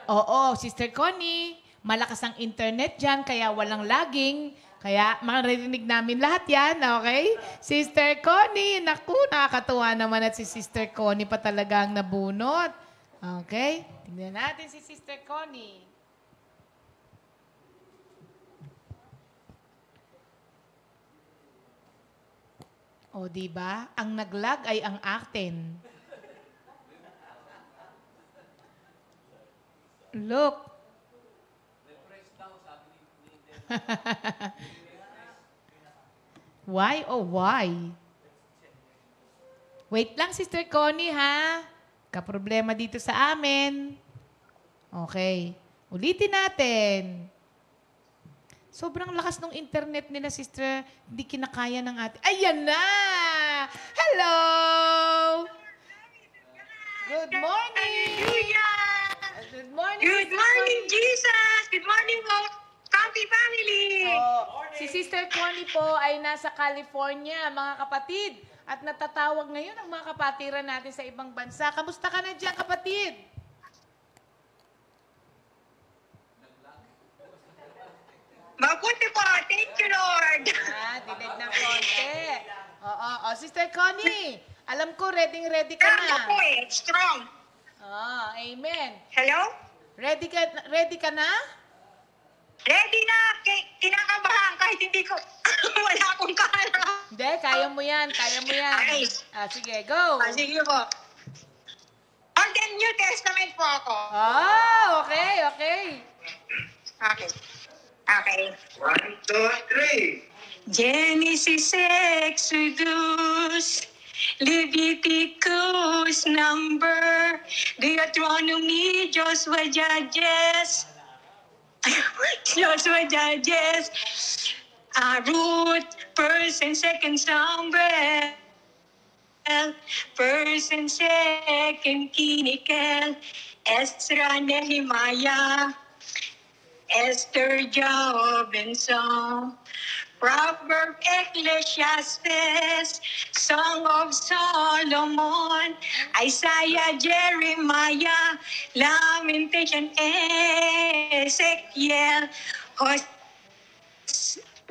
Oo, Sister Connie, malakas ang internet dyan, kaya walang lagging. Kaya maririnig namin lahat yan, okay? Sister Connie, naku, nakakatuwa naman at si Sister Connie pa talagang nabunot. Okay? Tingnan natin si Sister Connie. O, di ba? Ang naglag ay ang atin. Look. Why? Oh, why? Wait lang, Sister Connie, ha? Kaproblema dito sa amin. Okay. Ulitin natin. Sobrang lakas ng internet nila, Sister. Hindi kinakaya ng ate. Ayan na! Hello! Good morning! Good morning, Good morning, Jesus! Good morning, Happy Family! Si Sister Connie po ay nasa California, mga kapatid. At natatawag ngayon ang mga kapatiran natin sa ibang bansa. Kamusta ka na dyan, kapatid? Mabuti po! Thank you, Lord! Dinig ng konti. Oo. Sister Connie, alam ko, ready ka Kaya na. po strong. Amen. Hello? Ready ka na? Ready na! Kinakabahan kahit hindi ko, wala akong kala. Hindi, kaya mo yan. Okay. Sige, go. Sige po. On the New Testament po ako. Okay. Okay. 1, 2, 3. Genesis, Exodus, Leviticus, Number, Deuteronomy, Joshua, Judges, Ruth, 1st and 2nd Samuel, 1st and 2nd Chronicles, Ezra, Nehemiah, Esther, Job, and Psalm, Proverbs, Ecclesiastes, Song of Solomon, Isaiah, Jeremiah, Lamentation, Ezekiel,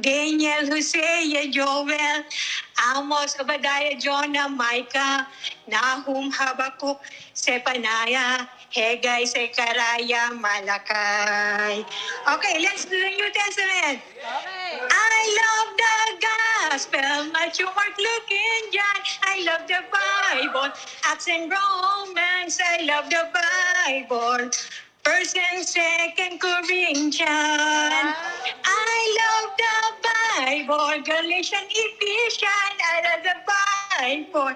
Daniel, Hosea, Joel, Amos, Obadiah, Jonah, Micah, Nahum, Habakkuk, Zephaniah, Haggai, Zechariah, Malachi. Okay, let's do the New Testament. Okay. I love the gospel, Matthew, Mark, Luke, and John. I love the Bible, Acts and Romans. I love the Bible, 1st and 2nd Corinthians. I love the Bible, Galatians, Ephesians. I love the Bible,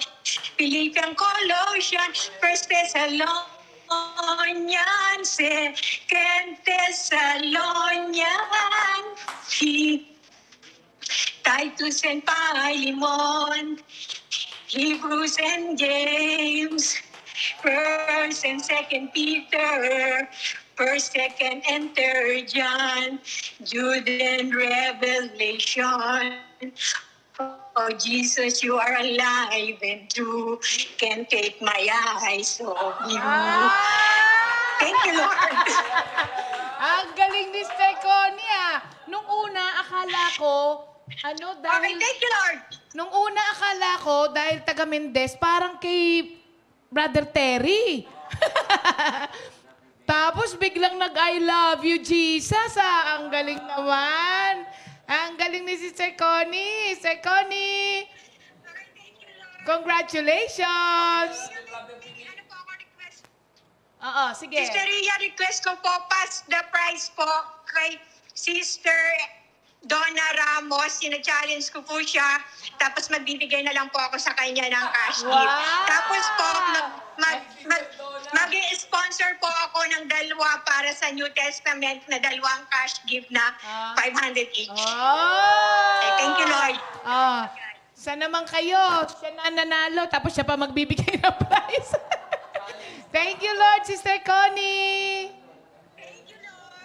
Philippians, Colossians, 1st Thessalonians, 2nd Thessalonians, Titus and Philemon, Hebrews and James, 1st and 2nd Peter, 1st, 2nd, and 3rd John, Jude and Revelation. Oh, Jesus, you are alive and true. Can't take my eyes off you. Thank you, Lord. Ang galing ni Sister Connie, Nung una, akala ko, Okay, thank you, Lord. Nung una, akala ko, dahil taga Mendez, parang kay Brother Terry. Tapos biglang nag-I love you, Jesus. Ang galing naman. Ang galing ni Sister Connie. Sister Connie. Congratulations. Ano po ako request? Oo, sige. Sister Ria, request ko po, pass the prize po kay Sister Donna Ramos. Sina-challenge ko po siya. Tapos magbibigay na lang po ako sa kanya ng cash gift. Wow! Tapos po, mag-sponsor po ako ng dalawa para sa New Testament na dalawang cash gift na 500 each. Oh! Thank you, Lord. Saan naman kayo? Siya na nanalo, tapos siya pa magbibigay ng prize. Thank you, Lord, Sister Connie.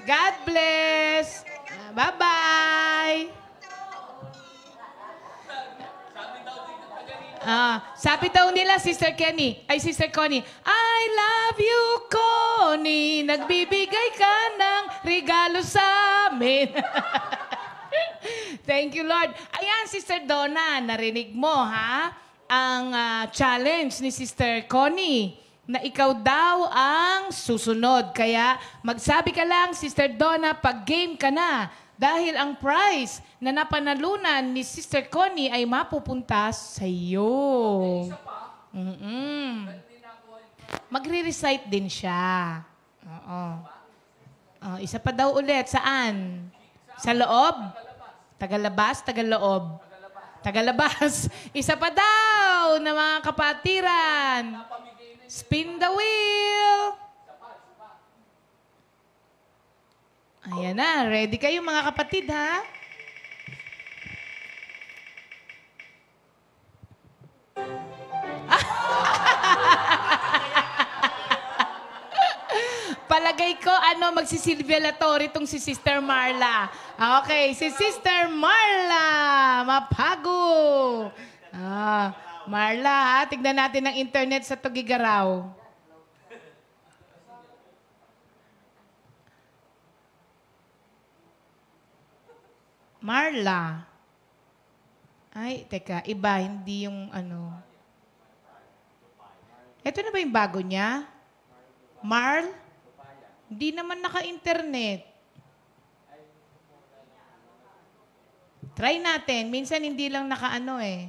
God bless. Bye-bye. Sabi daw nila, Sister Connie, I love you, Connie. Nagbibigay ka ng regalo sa amin. Thank you, Lord. Ayan, Sister Donna, narinig mo, ha? Ang challenge ni Sister Connie na ikaw daw ang susunod. Kaya magsabi ka lang, Sister Donna, pag game ka na. Dahil ang prize na napanalunan ni Sister Connie ay mapupunta sa iyo. Magre-recite din siya. Oo. Isa pa daw ulit. Saan? Sa loob? Tagalabas, tagaloob. Tagalabas. Isa pa daw na mga kapatiran. Spin the wheel. Ayan na. Ready kayo mga kapatid, ha? Palagay ko, magsisilvia Latorre itong si Sister Marla. Okay, si Sister Marla Mapago. Marla, ha? Tignan natin ang internet sa Tugigaraw. Marla. Ay, teka, iba, hindi yung Ito na ba yung bago niya? Marl? Hindi naman naka-internet. Try natin. Minsan hindi lang naka-ano eh.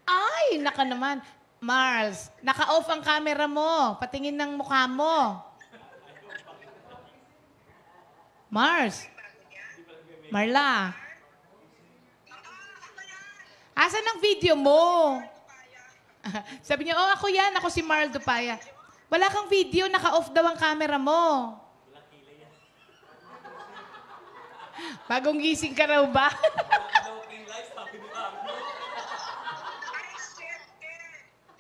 Ay, naka naman. Mars, naka-off ang camera mo. Patingin ng mukha mo. Mars. Marla. Asan ang video mo? Sabi niya, ako yan. Ako si Marl Dupaya. Wala kang video. Naka-off daw ang camera mo. Bagong gising ka raw ba?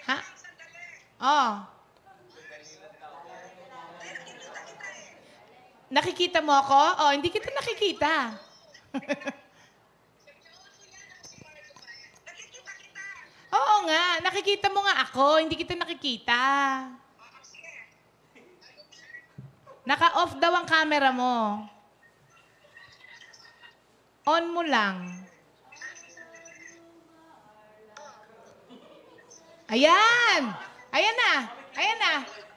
Ha? Oh. Nakikita mo ako? Oh, hindi kita nakikita. Oo nga, nakikita mo nga ako, hindi kita nakikita. Naka-off daw ang camera mo. On mo lang. Ayan! Ayan na! Ayan na!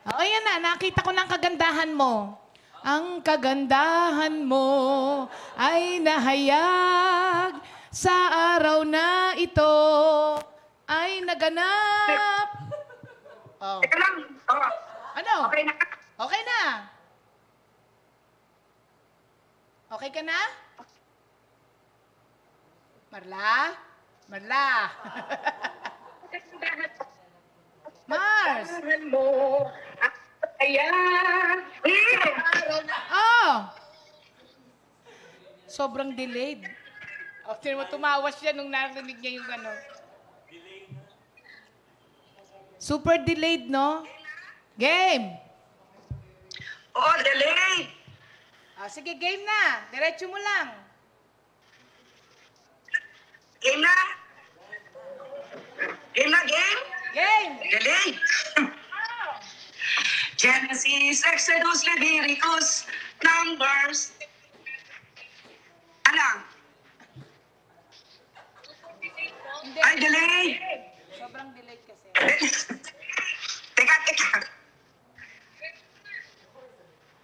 O, ayan na, nakita ko ng kagandahan mo. Ang kagandahan mo ay nahayag sa araw na ito ay naganap. Oh. Teka lang. Oh. Ano? Okay na. Okay na. Okay ka na? Marla? Marla? Mars? Ayan. Oh! Sobrang delayed. O, tumawa siya nung narinig niya yung gano'n. Super delayed, no? Game! Oo, delay. Sige, game na. Diretso mo lang. Game na. Game na, game. Game! Delay. Genesis, Exodus, Leviticus, Numbers. Ano? Hindi. Ay, delay. Sobrang delayed kasi. Teka.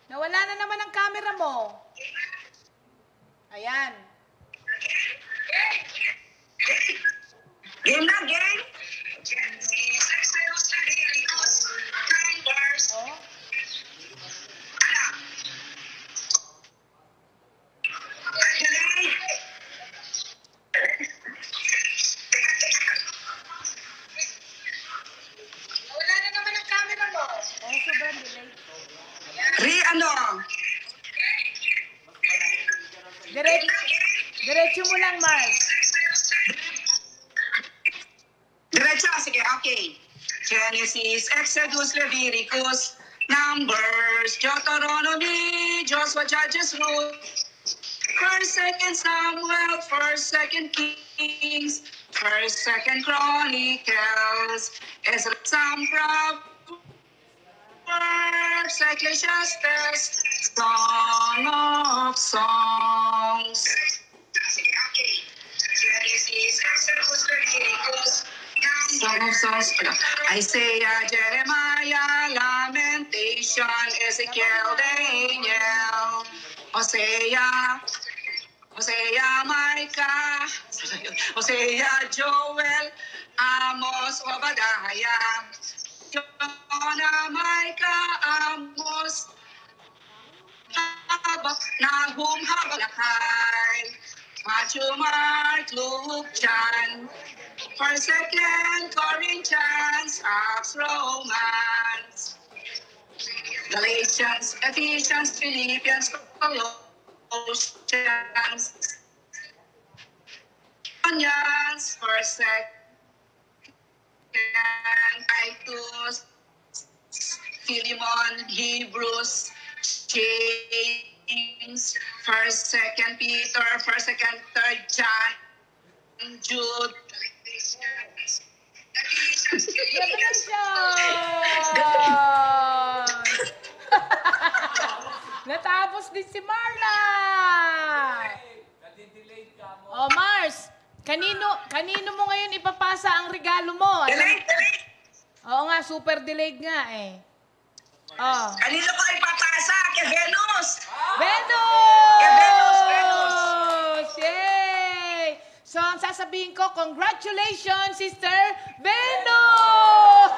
Nawala na naman ang camera mo. Ayan. Game na, game. Genesis, Exodus, Leviticus, Numbers. Oh. Ano? Ay, delay. Teka. Nawala na naman ang camera mo. Oh, sobrang delayed. Ano? Diretso mo lang, Mars. Diretso, sige, okay. Genesis, Exodus, Leviticus, Numbers, Deuteronomy, Joshua, Judges, Ruth, First, Second Samuel, First, Second Kings, First, Second Chronicles, Ezra, Psalm, Proverbs, Ecclesiastes, Song of Songs. Song of Songs, Isaiah, Jeremiah, Lamentation, Ezekiel, Daniel, Hosea, Micah, Hosea, Joel, Amos, Obadiah, Jonah, Micah, Amos, Nahum, Habakkuk, Matthew, Mark, Luke, John, First, Second Corinthians, Acts, Romans, Galatians, Ephesians, Philippians, Colossians, First, Second, Titus, Philemon, Hebrews, James, First, Second Peter, First, Second, Third John, Jude. Natapos din si Marla. Oh, Mars, kanino mo ngayon ipapasa ang regalo mo? Delayed. Oo nga, super delayed nga eh. Oh. Kanino ko ipapasa? Kay Venus! Venus! Kay Venus! Yay! So, ang sasabihin ko, congratulations, Sister Venus!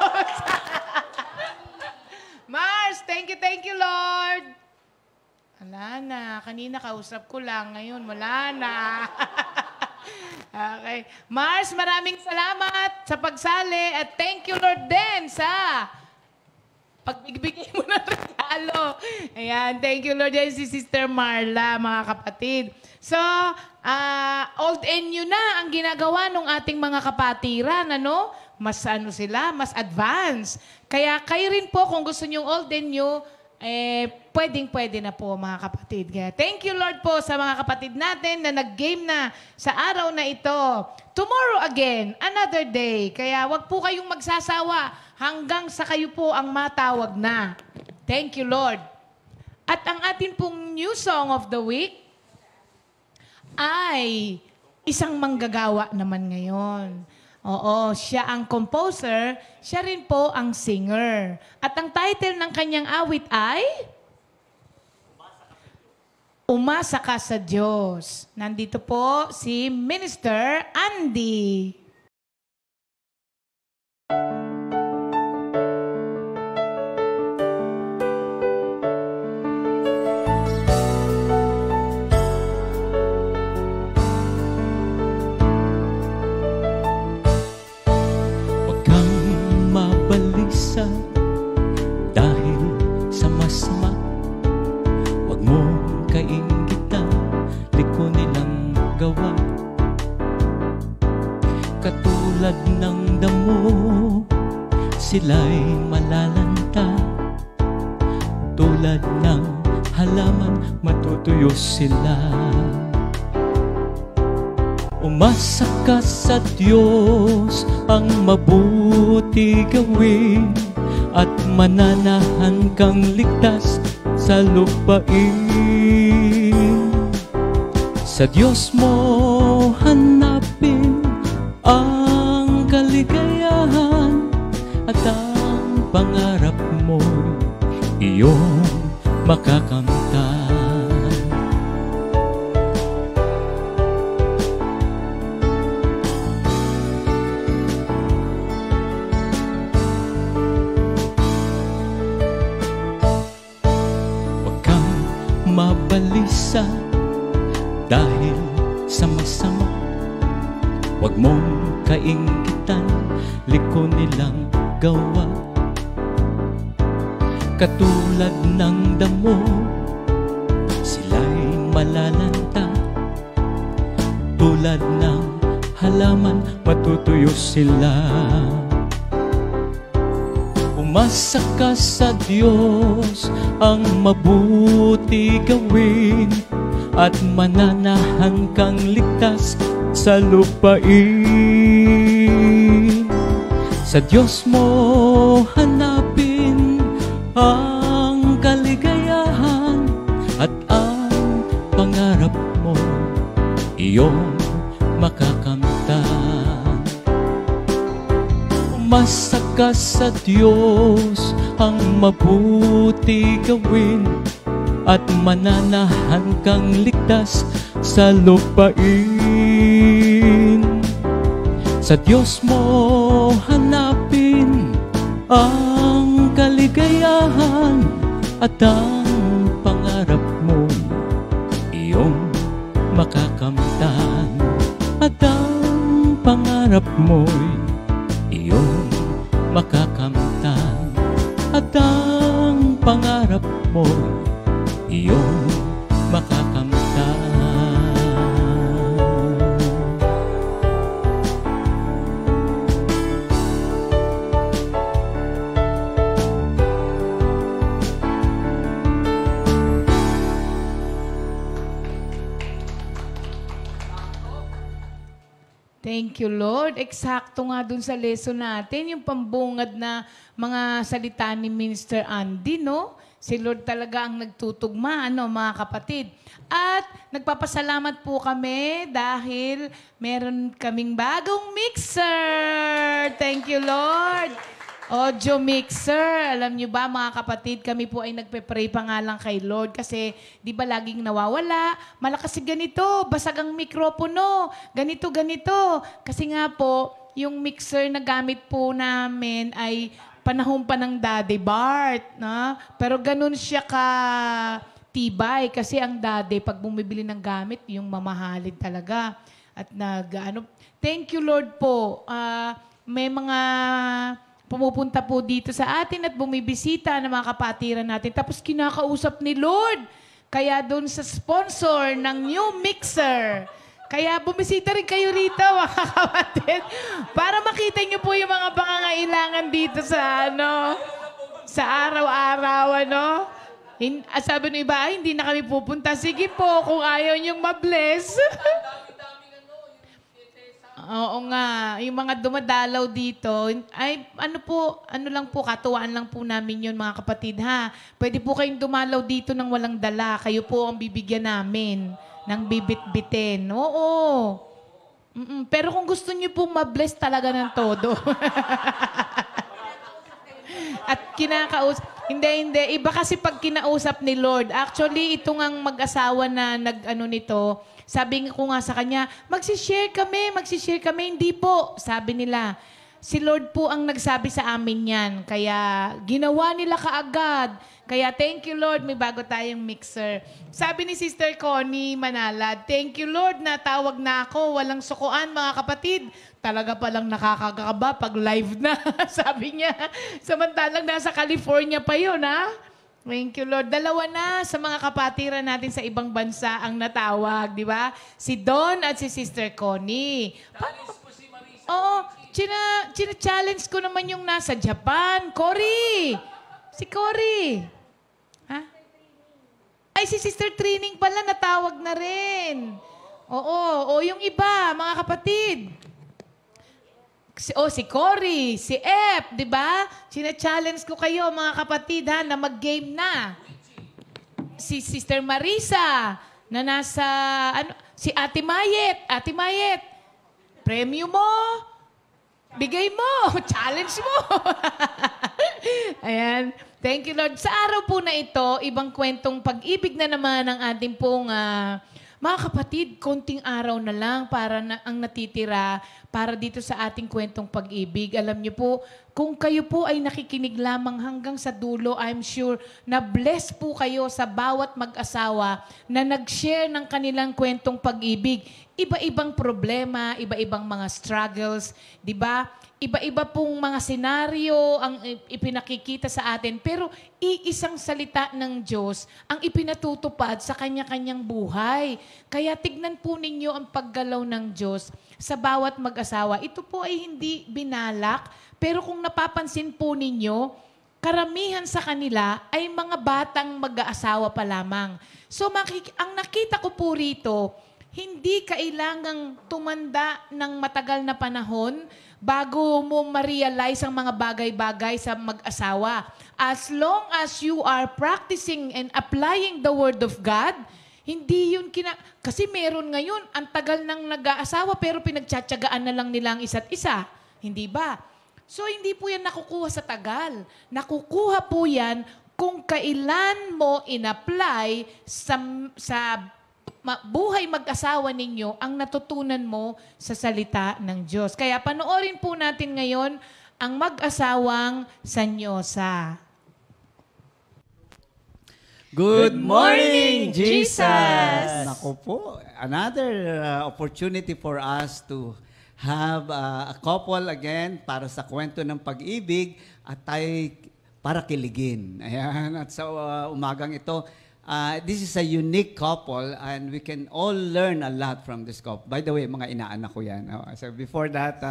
Mars, thank you, Lord. Wala na. Kanina kausap ko lang. Ngayon, wala na. Okay. Mars, maraming salamat sa pagsali at thank you, Lord, din sa pagbibigay mo ng regalo. Ayan, thank you, Lord. Yan si Sister Marla, mga kapatid. So, old and new na ang ginagawa ng ating mga kapatiran, ano? Mas mas advanced. Kaya kayo rin po, kung gusto nyo old and new, pwedeng-pwede na po, mga kapatid. Kaya thank you, Lord, po sa mga kapatid natin na nag-game na sa araw na ito. Tomorrow again, another day. Kaya wag po kayong magsasawa hanggang sa kayo po ang matawag na. Thank you, Lord. At ang atin pong new song of the week ay isang manggagawa naman ngayon. Oo, siya ang composer, siya rin po ang singer. At ang title ng kanyang awit ay Umasa Ka sa Diyos. Nandito po si Minister Andy. Dahil sa masama, wag mo kainggitan, liko nilang gawa. Katulad ng damo, sila'y malalanta. Tulad ng halaman, matutuyo sila. Umasa ka sa Diyos, ang mabuti gawin, at mananahan kang ligtas sa lupain. Sa Diyos mo hanapin ang kaligayahan, at ang pangarap mo iyong makakamtan. Mabalisa dahil sa masama, wag mong kainggitan, liko nilang gawa. Katulad ng damo, sila'y malalanta. Tulad ng halaman, matutuyo sila. Umasa ka sa Diyos, ang mabuti gawin, at mananahan kang ligtas sa lupain. Sa Diyos mo hanapin ang kaligayahan at ang pangarap mo iyong makakamtan. Umasa ka sa Diyos ang mabuti gawin at mananahan kang ligtas sa lupain. Sa Diyos mo hanapin ang kaligayahan at ang pangarap mo iyong makakamtan. At ang pangarap mo'y iyong makakamtan. At ang pangarap mo'y iyong makakamtan. Thank you, Lord. Eksakto nga dun sa lesson natin, yung pambungad na mga salita ni Minister Andy, no? Si Lord talaga ang nagtutugma, ano, mga kapatid. At nagpapasalamat po kami dahil meron kaming bagong mixer. Thank you, Lord. Audio mixer. Alam niyo ba, mga kapatid, kami po ay nagpe-pray pa nga lang kay Lord kasi di ba laging nawawala? Malakas si ganito, basag ang mikropono, ganito, ganito. Kasi nga po, yung mixer na gamit po namin ay panahon pa ng Daddy Bart. Na? Pero ganun siya ka tibay kasi ang daddy, pag bumibili ng gamit, yung mamahalin talaga. At thank you, Lord po. May mga pumupunta po dito sa atin at bumibisita ng mga kapatiran natin. Tapos kinakausap ni Lord. Kaya doon sa sponsor ng new mixer. Kaya bumisita rin kayo rito, mga kapatid. Para makita niyo po yung mga pangangailangan dito sa sa araw-araw, sabi ng iba, ay, hindi na kami pupunta. Sige po, kung ayaw niyong ma-bless. Oo nga, yung mga dumadalaw dito, ay ano lang po, katuwaan lang po namin yun, mga kapatid, ha? Pwede po kayong dumalaw dito ng walang dala. Kayo po ang bibigyan namin ng bibit-bitin. Oo. Pero kung gusto niyo po ma-bless talaga ng todo. At kinakausap, hindi. Iba kasi pag kinausap ni Lord. Actually, ito ngang mag-asawa na nito, sabi ko nga sa kanya, magsishare kami. Hindi po, sabi nila. Si Lord po ang nagsabi sa amin yan. Kaya ginawa nila kaagad. Kaya thank you, Lord, may bago tayong mixer. Sabi ni Sister Connie Manalad, thank you, Lord, natawag na ako. Walang sukuan, mga kapatid. Talaga palang nakakakaba pag live na, sabi niya. Samantalang nasa California pa yun, ha? Thank you, Lord. Dalawa na sa mga kapatiran natin sa ibang bansa ang natawag, di ba? Si Don at si Sister Connie. Oo, challenge ko naman yung nasa Japan. Cory! Si Cory. Ha? Ay, si Sister Training pala, natawag na rin. Oo, yung iba, mga kapatid. Si Cory, si F, di ba? Sina-challenge ko kayo, mga kapatid, ha, na mag-game na. Si Sister Marisa, na nasa, si Ate Mayet, premyo mo, bigay mo, challenge mo. Ayan. Thank you, Lord. Sa araw po na ito, ibang kwentong pag-ibig na naman ang ating pong, mga kapatid, konting araw na lang para ang natitira para dito sa ating kwentong pag-ibig. Alam niyo po, kung kayo po ay nakikinig lamang hanggang sa dulo, I'm sure na bless po kayo sa bawat mag-asawa na nag-share ng kanilang kwentong pag-ibig. Iba-ibang problema, iba-ibang mga struggles, di ba? Iba-iba pong mga senaryo ang ipinakikita sa atin, pero iisang salita ng Diyos ang ipinatutupad sa kanya-kanyang buhay. Kaya tignan po ninyo ang paggalaw ng Diyos sa bawat mag-asawa. Ito po ay hindi binalak, pero kung napapansin po ninyo, karamihan sa kanila ay mga batang mag-aasawa pa lamang. So ang nakita ko po rito, hindi kailangang tumanda ng matagal na panahon bago mo ma-realize ang mga bagay-bagay sa mag-asawa. As long as you are practicing and applying the Word of God, hindi yun kasi meron ngayon, ang tagal nang nag-aasawa pero pinagtsatsagaan na lang nila ang isa't isa. Hindi ba? So, hindi po yan nakukuha sa tagal. Nakukuha po yan kung kailan mo in-apply sa buhay mag-asawa ninyo ang natutunan mo sa salita ng Diyos. Kaya panoorin po natin ngayon ang mag-asawang Sanyosa. Good morning, Jesus! Naku po, another opportunity for us to have a couple again para sa kwento ng pag-ibig at tayo para kiligin. Ayan, at sa umagang ito, this is a unique couple and we can all learn a lot from this couple. By the way, mga inaanak ko yan. So before that,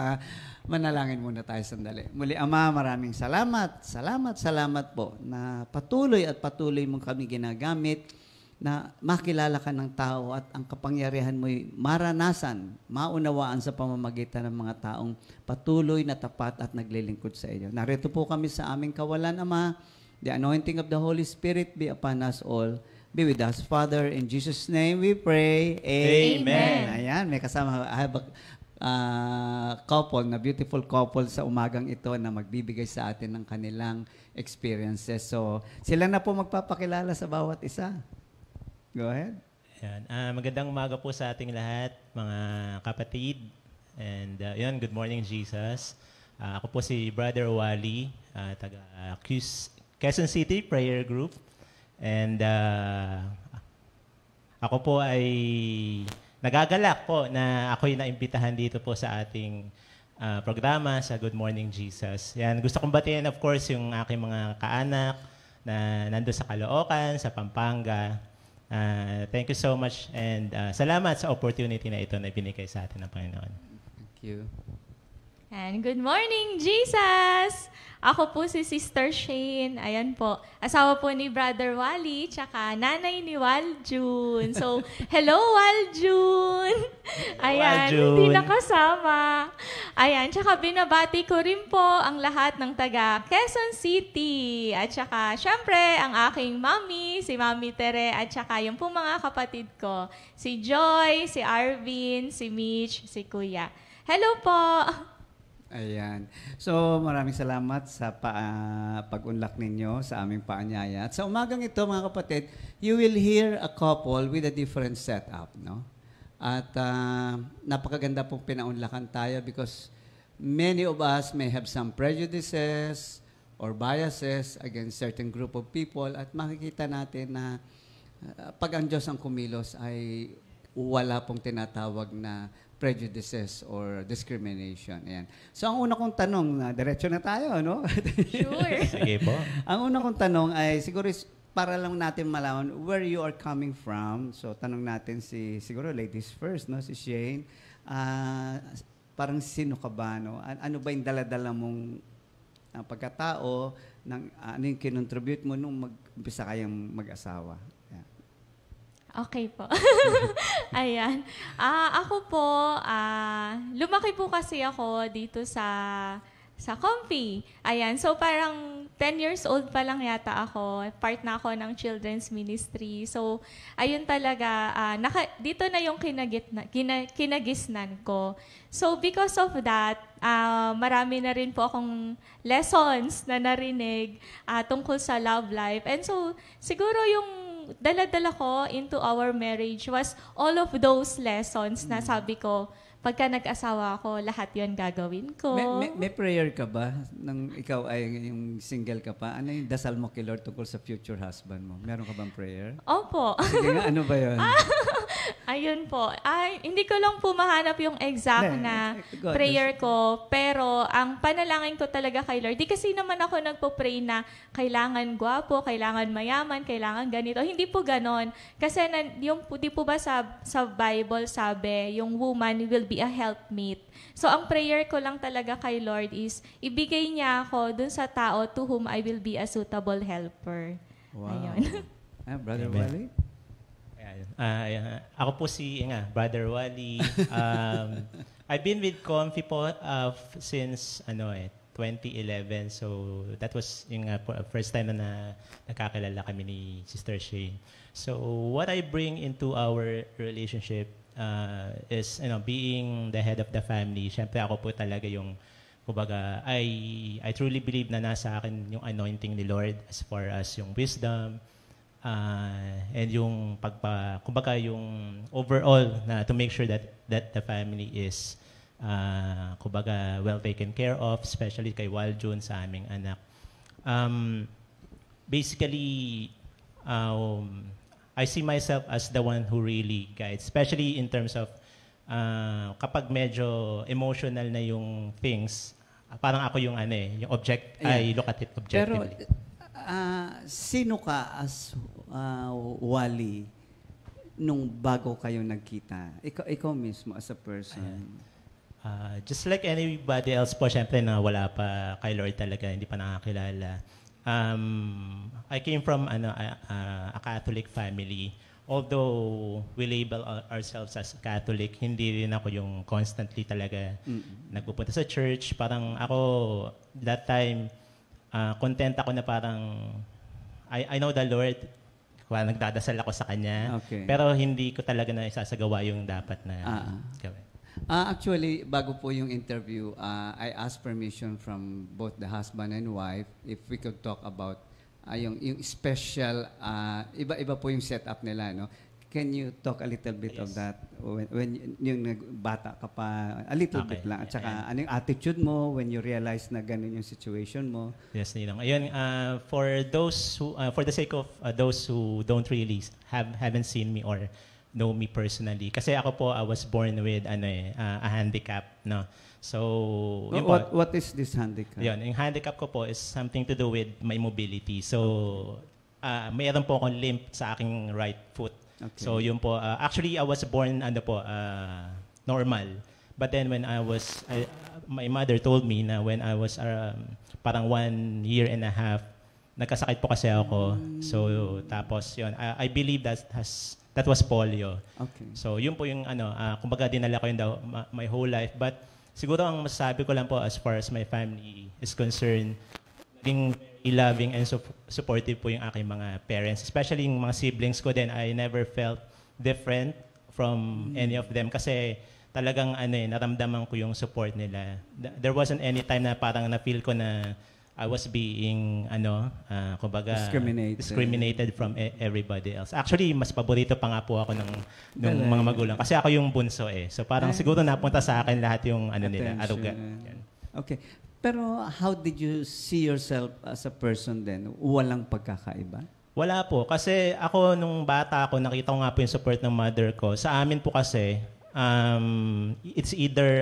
manalangin muna tayo sandali. Muli, Ama, maraming salamat. Salamat po na patuloy mong kami ginagamit na makilala ka ng tao at ang kapangyarihan mo'y maranasan, maunawaan sa pamamagitan ng mga taong patuloy na tapat at naglilingkod sa iyo. Narito po kami sa aming kawalan, Ama. The anointing of the Holy Spirit be upon us all. Be with us, Father. In Jesus' name we pray. Amen. Ayan, may kasama. I have a couple, na beautiful couple sa umagang ito na magbibigay sa atin ng kanilang experiences. So, sila na po magpapakilala sa bawat isa. Go ahead. Ayan. Magandang umaga po sa ating lahat, mga kapatid. And yun, good morning, Jesus. Ako po si Brother Wally, taga Quezon City Prayer Group. And ako po ay nagagalak po na ako'y naimbitahan dito po sa ating programa sa Good Morning Jesus. Yan, gusto kong batiin of course yung aking mga kaanak na nandun sa Caloocan, sa Pampanga. Thank you so much and salamat sa opportunity na ito na binigay sa atin ng Panginoon. Thank you. And good morning, Jesus! Ako po si Sister Shane. Ayan po. Asawa po ni Brother Wally, tsaka nanay ni Waljun. So, hello, Waljun! Ayan, hindi nakasama. Ayan, tsaka binabati ko rin po ang lahat ng taga Quezon City. At tsaka, syempre, ang aking mami, si Mami Tere, at tsaka yung po mga kapatid ko, si Joy, si Arvin, si Mitch, si Kuya. Hello po! Ayan. So, maraming salamat sa pag-unlak ninyo sa aming paanyaya. At sa umagang ito, mga kapatid, you will hear a couple with a different setup, no? At napakaganda pong pinaunlakan tayo because many of us may have some prejudices or biases against certain group of people at makikita natin na pag ang Diyos ang kumilos ay wala pong tinatawag na prejudices or discrimination. Ayan. So, ang una kong tanong, diretso na tayo, no? Sure. Sige po. Ang una kong tanong ay, siguro para lang natin malaman where you are coming from. So, tanong natin siguro ladies first, no? Si Shane. Parang sino ka ba, no? Ano ba yung dala-dala mong pagkatao, ano yung kinontribute mo nung mag-umpisa kayong mag-asawa? Okay po. Ayan. Ako po, lumaki po kasi ako dito sa Comfy. Ayan. So parang 10 years old pa lang yata ako. Part na ako ng children's ministry. So ayun talaga, dito na yung kinagisnan ko. So because of that, marami na rin po akong lessons na narinig tungkol sa love life. And so siguro yung dala-dala ko into our marriage was all of those lessons na sabi ko, pagka nag-asawa ako, lahat yon gagawin ko. May prayer ka ba nang ikaw ay yung single ka pa? Ano yung dasal mo kay Lord tungkol sa future husband mo? Meron ka bang prayer? Opo. Sige nga, ano ba yun? Ayun po. Ay, hindi ko lang po mahanap yung exact na God, prayer ko. Pero ang panalangin ko talaga kay Lord, di kasi naman ako nagpo-pray na kailangan gwapo, kailangan mayaman, kailangan ganito. Hindi po ganon. Kasi di po ba sa Bible sabi, yung woman will be a helpmeet. So ang prayer ko lang talaga kay Lord is, ibigay niya ako dun sa tao to whom I will be a suitable helper. Wow. Ayun. Brother Wally? Ako po si Brother Wally. I've been with Comfy po since 2011. So that was yung first time na nakakilala kami ni Sister Shane. So what I bring into our relationship is being the head of the family. Siyempre ako po talaga yung kumbaga, I truly believe na nasa akin yung anointing ni Lord as far as yung wisdom, and yung kumbaga yung overall na to make sure that the family is kumbaga well taken care of, especially kay Waljun sa aming anak. Basically, I see myself as the one who really guides, especially in terms of kapag medyo emotional na yung things, parang ako yung yung I look at it objectively. Pero sino ka as Wally nung bago kayo nagkita? Ikaw mismo as a person. Just like anybody else po, syempre na wala pa kay Lord talaga, hindi pa nakakilala. I came from a Catholic family. Although we label ourselves as Catholic, hindi rin ako yung constantly talaga nagpupunta sa church. Parang ako, that time, content ako na parang I know the Lord, nagdadasal ako sa Kanya, pero hindi ko talaga na isasagawa yung dapat na gawin. Actually, bago po yung interview, I asked permission from both the husband and wife if we could talk about yung special, iba-iba po yung setup nila, no? Can you talk a little bit of that when yung bata ka pa, a little bit lang, at saka ano yung attitude mo when you realize na ganun yung situation mo? Yes, Ninong. Ayun, for those who, for the sake of those who don't really haven't seen me or know me personally, kasi ako po, I was born with a handicap, no? So, what is this handicap? Yun, yung handicap ko po is something to do with my mobility. So, mayroon po akong limp sa aking right foot. Okay. So, yun po. Actually, I was born normal. But then when my mother told me na when I was parang 1 year and a half, nagkasakit po kasi ako. So, tapos yun, I believe that was polio. Okay. So, yun po yung kumbaga dinala ko yun daw my whole life. But siguro ang masasabi ko lang po as far as my family is concerned, naging very loving and supportive po yung aking mga parents. Especially yung mga siblings ko din, I never felt different from any of them kasi talagang naramdaman ko yung support nila. There wasn't any time na parang na-feel ko na I was being kumbaga discriminated from everybody else. Actually, mas paborito pa nga po ako ng mga magulang kasi ako yung bunso So parang siguro napunta sa akin lahat yung nila, aruga. Okay. Pero how did you see yourself as a person then? Walang pagkakaiba? Wala po. Kasi ako nung bata ako, nakita ko nga po yung support ng mother ko. Sa amin po kasi, it's either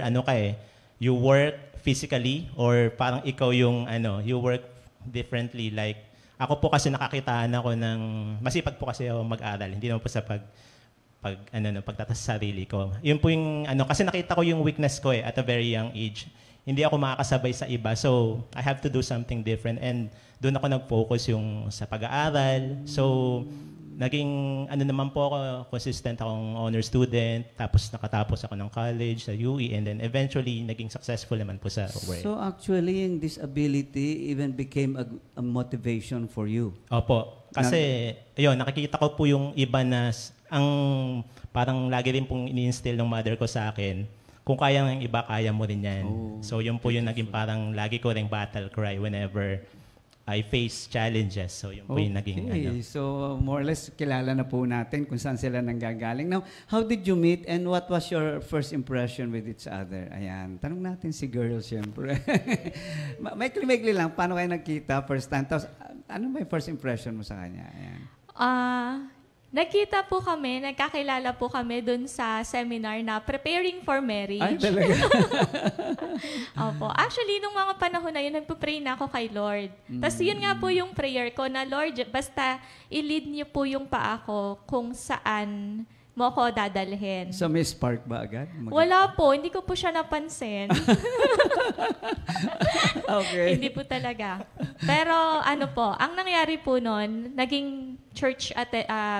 you work physically or parang ikaw yung you work differently. Like ako po kasi nakakitaan ako ng masipag po kasi ako mag-aral. Hindi naman po sa pagtatas sa sarili ko. Yun po yung kasi nakita ko yung weakness ko at a very young age. Hindi ako makakasabay sa iba. So I have to do something different and doon ako nag-focus yung sa pag-aaral. So naging naman po ako, consistent akong honor student, tapos nakatapos ako ng college sa UE, and then eventually naging successful naman po sa work. So actually, yung disability even became a motivation for you? Opo. Kasi, yun, nakikita ko po yung iba na, ang parang lagi rin pong ini-instill ng mother ko sa akin, kung kaya ng iba, kaya mo rin yan. So yun po yung naging parang lagi ko rin battle cry whenever I face challenges. So, yun po yung naging So, more or less, kilala na po natin kung saan sila nanggagaling. Now, how did you meet and what was your first impression with each other? Ayan. Tanong natin si girl, siyempre. Maikli-maikli lang, paano kayo nagkita first time? Tapos, ano ba yung first impression mo sa kanya? Ayan. Nagkita po kami, nagkakilala po kami dun sa seminar na Preparing for Marriage. Ay, talaga? Opo. Actually, nung mga panahon na yun, nagpo-pray na ako kay Lord. Tapos yun nga po yung prayer ko na, Lord, basta i-lead niyo po yung paa ko kung saan mo ako dadalhin. So may spark ba agad? Wala po. Hindi ko po siya napansin. Okay. Hindi po talaga. Pero ano po, ang nangyari po noon, naging church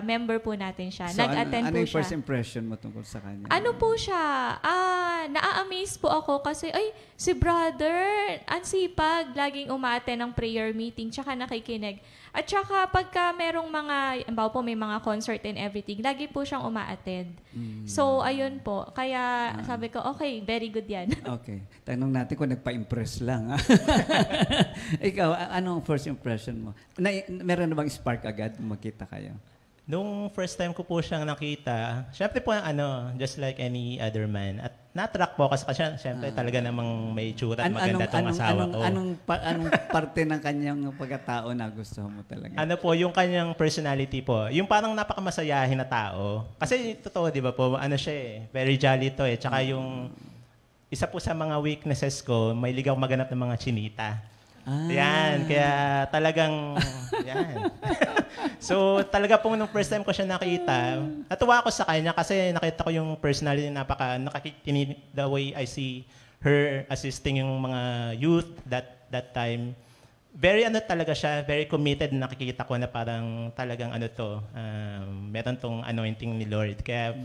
member po natin siya. So Nag-attend ano po yung siya. first impression mo tungkol sa kanya? Ano po siya? Na-amaze po ako kasi, ay, si brother, ang sipag, laging umaattend ng prayer meeting, tsaka nakikinig. At tsaka pagka merong mga, po may mga concert and everything, lagi po siyang umaattend. So, ayun po. Kaya sabi ko, okay, very good yan. Okay. Tanong natin kung nagpa-impress lang. Ikaw, anong first impression mo? Meron na bang spark agad makita kayo? Nung first time ko po siyang nakita, syempre po, just like any other man. At na-attract po kasi syempre talaga namang may tsura at maganda tong asawa ko. Anong parte ng kanyang pagkatao na gusto mo talaga? Ano po, yung kanyang personality po. Yung parang napakamasayahin na tao. Kasi totoo, di ba po, siya very jolly to Tsaka yung isa po sa mga weaknesses ko, may ligaw maganap ng mga chinita. Yan, kaya talagang, yan. So, talaga po nung first time ko siya nakita, natuwa ako sa kanya kasi nakita ko yung personality nakakikinig the way I see her assisting yung mga youth that time. Very talaga siya, very committed. Nakikita ko na parang talagang meron tong anointing ni Lord. Kaya,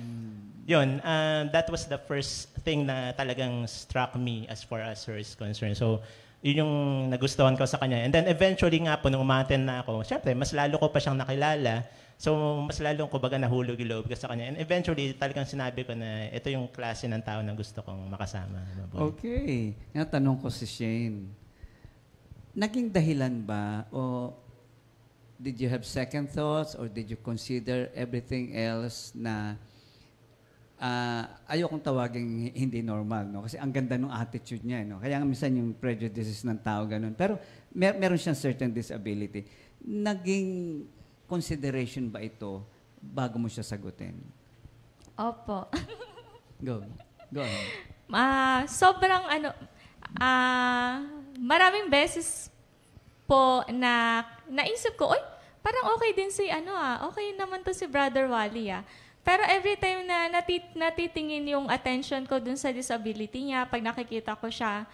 yun, that was the first thing na talagang struck me as far as her is concerned. So, yun yung nagustuhan ko sa kanya. And then eventually nga po, nung umaten na ako, syempre, mas lalo ko pa siyang nakilala. So, mas lalo ko nahulog yung loob ko sa kanya. And eventually, talagang sinabi ko na ito yung klase ng tao na gusto kong makasama. Okay. Nga tanong ko si Shane, naging dahilan ba o did you have second thoughts or did you consider everything else na ayokong tawaging hindi normal, no? Kasi ang ganda ng attitude niya, no? Kaya minsan yung prejudices ng tao ganun. Pero meron siyang certain disability. Naging consideration ba ito bago mo siya sagutin? Opo. Go ahead. Sobrang maraming beses po na naisip ko, parang okay din okay naman to si Brother Wally Pero every time na natitingin yung attention ko dun sa disability niya, pag nakikita ko siya,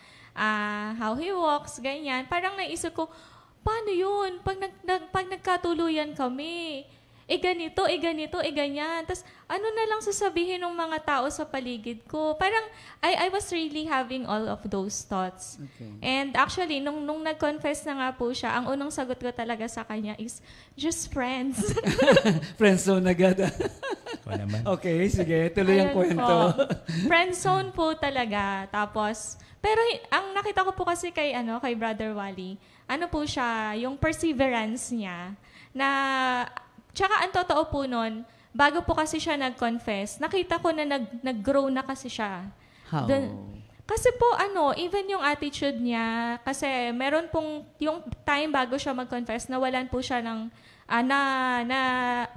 how he walks, ganyan, parang naisip ko, paano yun? Pag nagkatuluyan kami, ganito, ganyan. Tapos ano na lang sasabihin ng mga tao sa paligid ko? Parang I was really having all of those thoughts. Okay. And actually, nung nag-confess na nga po siya, ang unang sagot ko talaga sa kanya is, just friends. Friendzone agad. Okay, sige. Tuloy ang kwento. Friendzone po talaga. Tapos, pero ang nakita ko po kasi kay Brother Wally, po siya, yung perseverance niya, na, tsaka ang totoo po nun, bago po kasi siya nag-confess, nakita ko na nag-grow na kasi siya. How? Kasi po, even yung attitude niya, kasi meron pong, yung time bago siya mag-confess, nawalan po siya ng, na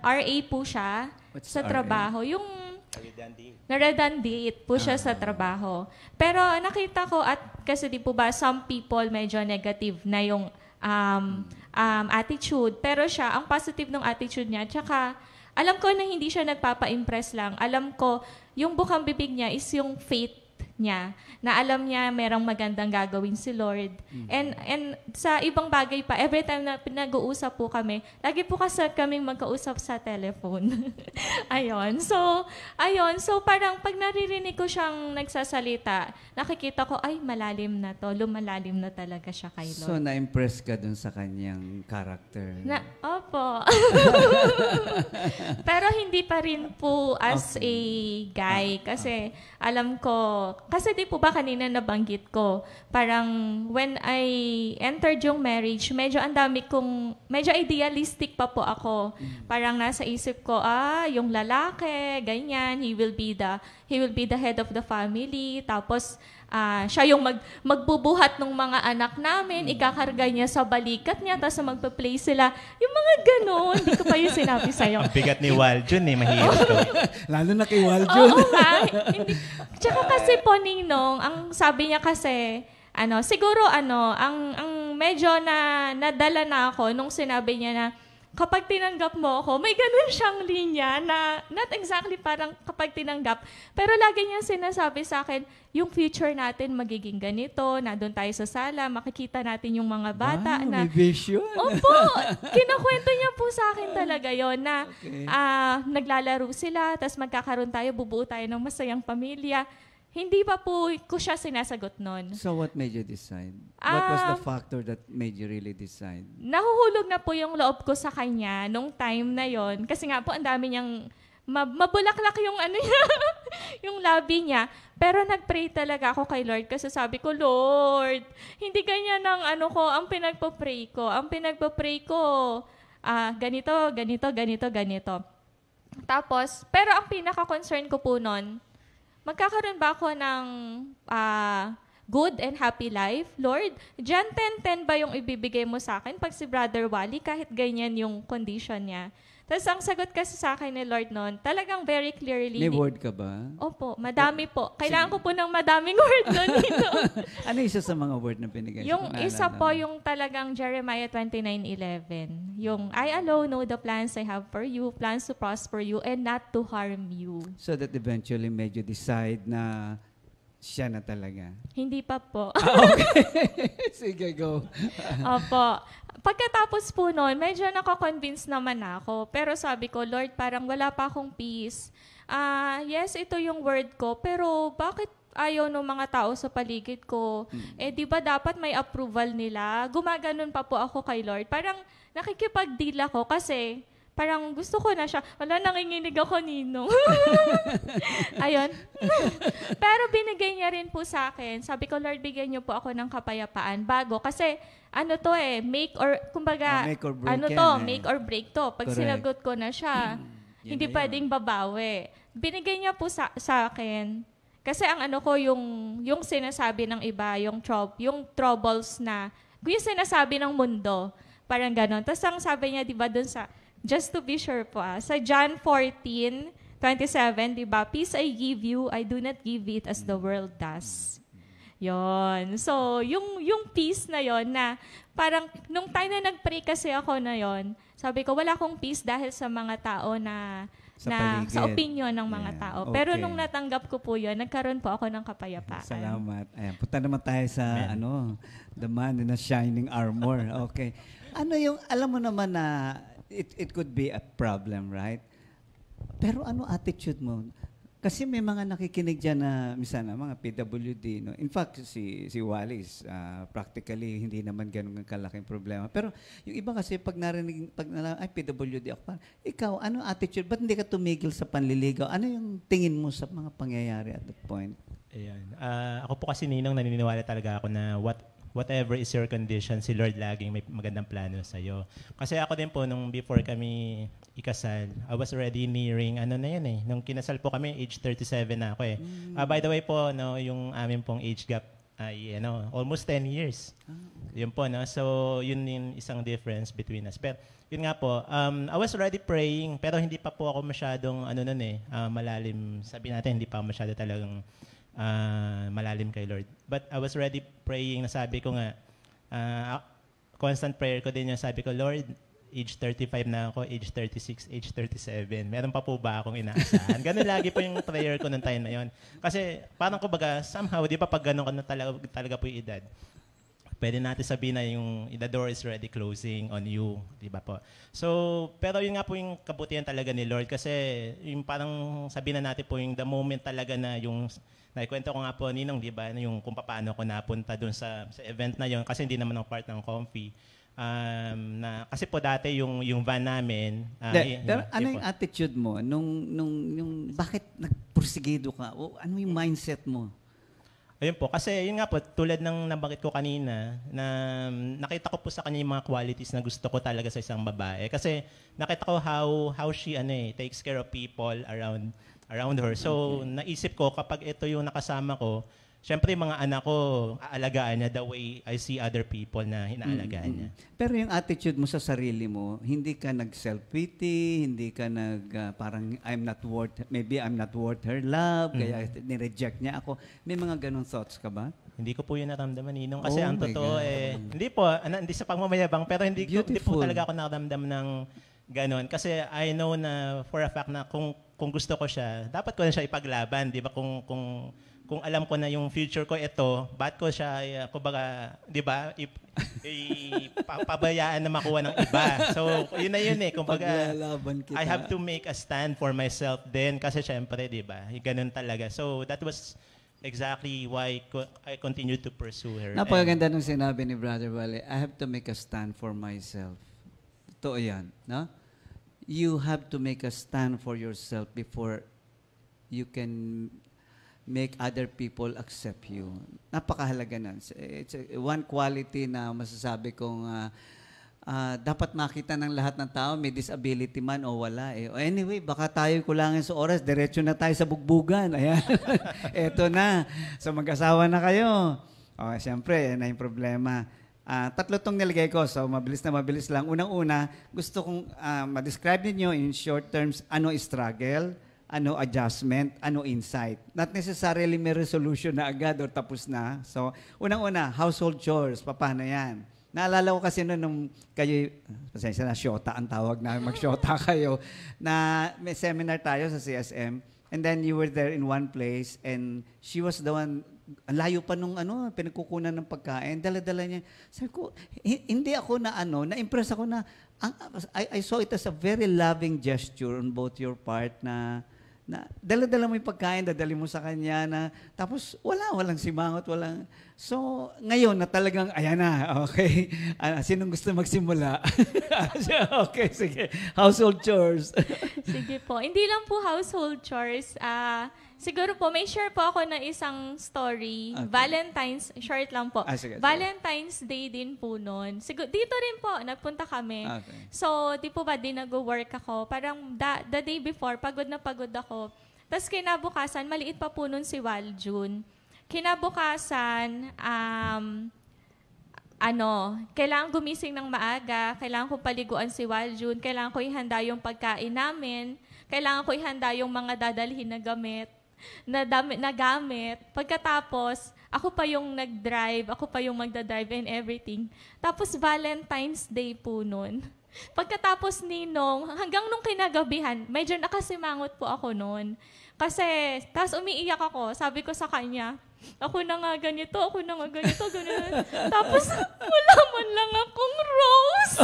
RA po siya. What's sa RA? trabaho. Yung na-redundant po siya sa trabaho. Pero nakita ko, at kasi di po ba, some people medyo negative na yung attitude. Pero siya, ang positive ng attitude niya, tsaka alam ko na hindi siya nagpapa-impress lang. Alam ko, yung bukang bibig niya is yung faith niya, na alam niya merong magandang gagawin si Lord. And sa ibang bagay pa, every time na pinag-uusap po kami, lagi po kasi kaming magkausap sa telephone. Ayun. So parang pag naririnig ko siyang nagsasalita, nakikita ko, ay, malalim na to. Lumalalim na talaga siya kay Lord. So, na-impress ka dun sa kanyang character? Opo. Pero hindi pa rin po as a guy. Kasi alam ko, kasi di po ba kanina nabanggit ko, parang when I entered yung marriage, medyo idealistic pa po ako. Parang nasa isip ko, yung lalaki, ganyan, he will be the head of the family. Tapos, siya yung magbubuhat ng mga anak namin, ikakarga niya sa balikat niya, tapos magpa-play sila. Yung mga ganon, hindi ko pa yung sinabi sa'yo. Ang bigat ni Waljun mahirap to. Lalo na kay Waljun. Oo nga. Tsaka kasi po, Ninong, ang sabi niya kasi, siguro ang medyo nadala na ako nung sinabi niya na, kapag tinanggap mo ako, may ganun siyang linya na not exactly parang kapag tinanggap, pero lagi niya sinasabi sa akin, yung future natin magiging ganito, na doon tayo sa sala, makikita natin yung mga bata Wow, na... may vision. Opo, kinakwento niya po sa akin talaga yon na naglalaro sila, tapos magkakaroon tayo, bubuo tayo ng masayang pamilya. Hindi pa po ko siya sinasagot nun. So what made you decide? What was the factor that made you really decide? Nahuhulog na po yung loob ko sa kanya nung time na yon. Kasi nga po, ang dami niyang mabulaklak yung niya, yung labi niya. Pero nag-pray talaga ako kay Lord kasi sabi ko, Lord, hindi ganyan ang ang pinagpo-pray ko. Ang pinagpo-pray ko, ganito. Tapos, pero ang pinaka-concern ko po nun, magkakaroon ba ako ng good and happy life? Lord, John 10:10 ba yung ibibigay mo sa akin pag si Brother Wally, kahit ganyan yung condition niya? Tapos ang sagot kasi sa akin ni Lord noon, talagang very clearly. May word ka ba? Opo, madami po. Kailangan ko po ng madaming word doon dito. Ano isa sa mga word na binigay? Yung isa po, yung talagang Jeremiah 29:11. Yung, I alone know the plans I have for you, plans to prosper you and not to harm you. So that eventually made you decide na siya na talaga? Hindi pa po. Okay. Sige, go. Opo. Pagkatapos po noon, medyo nako-convince naman ako. Pero sabi ko, Lord, parang wala pa akong peace. Yes, ito yung word ko, pero bakit ayaw ng mga tao sa paligid ko? Di ba dapat may approval nila? Gumaganon pa po ako kay Lord. Parang nakikipag-deal ako kasi parang gusto ko na siya. Wala, nanginginig ako, Ninong. Ayun. Pero binigay niya rin po sa akin. Sabi ko, Lord, bigyan niyo po ako ng kapayapaan bago. Kasi make or make or break to. Pag sinagot ko na siya, hindi pwedeng babawi. Binigay niya po sa akin. Kasi ang yung sinasabi ng iba, yung troubles na, yung sinasabi ng mundo, parang ganon. Tapos ang sabi niya, di ba, dun sa, just to be sure po, sa John 14:27, di ba, peace I give you, I do not give it as the world does. Yon. So, yung peace na yon na parang nung time na nag-pray kasi ako na yon, sabi ko wala akong peace dahil sa mga tao sa opinion ng mga tao. Okay. Pero nung natanggap ko po yon, nagkaroon po ako ng kapayapaan. Salamat. Ayan, punta naman tayo sa the man in a shining armor. Okay. Alam mo naman na it could be a problem, right? Pero ano attitude mo? Kasi may mga nakikinig dyan na minsan mga PWD. No? In fact, si Wallis, practically hindi naman ganun kalaking problema. Pero yung iba kasi pag narinig, ay PWD ako, ikaw, ano attitude? Ba't hindi ka tumigil sa panliligaw? Ano yung tingin mo sa mga pangyayari at that point? Ayan. Ako po kasi, Ninong, naniniwala talaga ako na whatever is your condition, si Lord laging may magandang plano sa'yo. Kasi ako din po, nung before kami ikasal, I was already nearing, nung kinasal po kami, age 37 na ako eh. By the way po, yung amin pong age gap ay, almost 10 years. Yun po, So, yun yung isang difference between us. Pero, yun nga po, I was already praying, pero hindi pa po ako masyadong, malalim. Sabi natin, hindi pa masyado talagang malalim kay Lord. But I was already praying, nasabi ko nga, constant prayer ko din yung sabi ko, Lord, age 35 na ako, age 36, age 37. Meron pa po ba akong inaasahan? Ganun lagi po yung prayer ko nung time na yun. Kasi parang kumbaga, somehow, di ba pag ganun ka na talaga po yung edad, pwede natin sabihin na yung the door is already closing on you, di ba po? So, pero yun nga po yung kabutihan talaga ni Lord kasi yung parang sabihin na natin po yung the moment talaga na yung naikwento ko nga po, Ninong, di ba, yung kung paano ako napunta dun sa event na yun kasi hindi naman ako part ng Comfy. Kasi po dati yung van namin. Pero ano yung attitude mo nung bakit nagprosigido ka? O ano yung mindset mo? Ayun po, kasi yun nga po, tulad ng nabanggit ko kanina, na nakita ko po sa kanya yung mga qualities na gusto ko talaga sa isang babae. Kasi nakita ko how she takes care of people around her. So, naisip ko, kapag ito yung nakasama ko, syempre yung mga anak ko, aalagaan niya the way I see other people na inaalagaan niya. Pero yung attitude mo sa sarili mo, hindi ka nag-self-pity, hindi ka parang maybe I'm not worth her love, kaya nireject niya ako. May mga ganong thoughts ka ba? Hindi ko po yun naramdaman, Ninong. Kasi ang totoo hindi po, hindi sa pagmamayabang, pero hindi po talaga ako nakaramdam ng ganon. Kasi I know na for a fact na kung gusto ko siya, dapat ko na siya ipaglaban, di ba? Kung alam ko na yung future ko ito, ba't ko siya, kumbaga, di ba, pabayaan na makuha ng iba. So, yun na yun eh. Kumbaga, I have to make a stand for myself din kasi syempre, di ba, ganun talaga. So, that was exactly why I continued to pursue her. Napakaganda nung sinabi ni Brother Wally, I have to make a stand for myself. Totoo yan, no? You have to make a stand for yourself before you can make other people accept you. Napakahalaga nan. It's one quality na masasabi kong dapat makita ng lahat ng tao, may disability man o wala. Anyway, baka tayo kulangin sa oras, diretso na tayo sa bugbugan. Ayan. Eto na. So mag-asawa na kayo. Siyempre, yan na yung problema. Tatlo tong nilagay ko, so mabilis lang. Unang-una, gusto kong ma-describe ninyo in short terms, ano struggle, ano adjustment, ano insight. Not necessarily may resolution na agad or tapos na. So, unang-una, household chores, paano yan? Naalala ko kasi nung kayo, pasensya na, syota ang tawag namin, mag-syota kayo, na may seminar tayo sa CSM, and then you were there in one place, and she was the one, ang layo pa nung pinagkukunan ng pagkain, dala-dala niya. Sabi ko, hindi ako na-impress ako na, I saw it as a very loving gesture on both your part na dala-dala mo yung pagkain, dadali mo sa kanya na, tapos walang simangot, walang. So, ngayon na talagang, ayan na, okay. Sinong gusto magsimula? Okay, sige. Household chores. Sige po. Hindi lang po household chores. Siguro po, may share po ako na isang story. Okay. Valentine's, short lang po. Sige. Valentine's Day din po noon. Dito rin po, nagpunta kami. Okay. So, di po ba, di nag-work ako. Parang the day before, pagod na pagod ako. Tapos kinabukasan, maliit pa po noon si Waljun. Kinabukasan, kailangan gumising ng maaga, kailangan ko paliguan si Waljun, kailangan ko ihanda yung pagkain namin, kailangan ko ihanda yung mga dadalhin na gamit. Pagkatapos, ako pa yung nag-drive, ako pa yung magdadrive and everything. Tapos Valentine's Day po noon. Pagkatapos Ninong, hanggang nung kinagabihan, medyo nakasimangot po ako noon. Kasi, tapos umiiyak ako, sabi ko sa kanya, ako na nga ganito, ganun. Tapos, wala man lang akong rose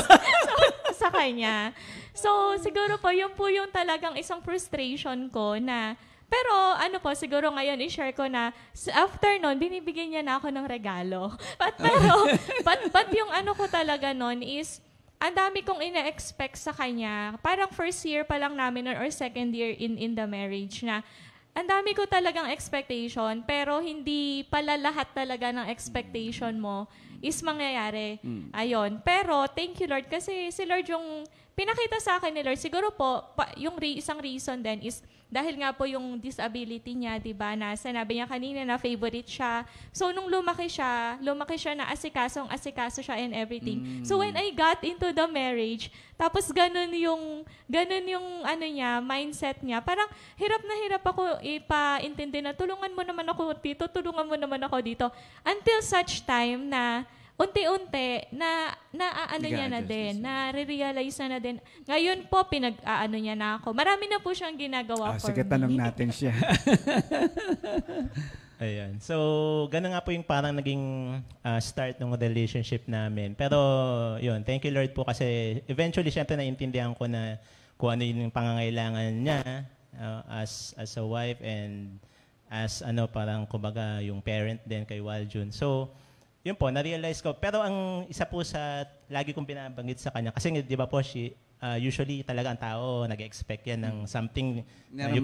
sa kanya. So, siguro po, yun po yung talagang isang frustration ko na, pero siguro ngayon i-share ko na after nun, binibigyan niya na ako ng regalo. But yung ko talaga nun is, ang dami kong ina-expect sa kanya. Parang first year pa lang namin or second year in the marriage na ang dami ko talagang expectation, pero hindi pala lahat talaga ng expectation mo is mangyayari. Ayun. Pero thank you Lord kasi si Lord yung pinakita sa akin ni Lord. Siguro po, yung isang reason din is dahil nga po yung disability niya, di ba, na sinabi niya kanina na favorite siya. So, nung lumaki siya na asikaso siya and everything. So, when I got into the marriage, tapos ganun yung niya, mindset niya, parang hirap na hirap ako ipaintindi na tulungan mo naman ako dito, tulungan mo naman ako dito. Until such time na unti-unti niya na din, na-realize na din. Ngayon po, niya na ako. Marami na po siyang ginagawa for sige, me. tanong natin siya. Ayan. So, gano'n nga po yung parang naging start ng relationship namin. Pero, yun, thank you Lord po kasi eventually, syempre, naintindihan ko na kung ano yung pangangailangan niya as a wife and as parang kumbaga yung parent din kay Waljun. So, yun po, na-realize ko. Pero ang isa po sa lagi kong binabanggit sa kanya, kasi di ba po, usually talaga ang tao nag-expect yan ng something that you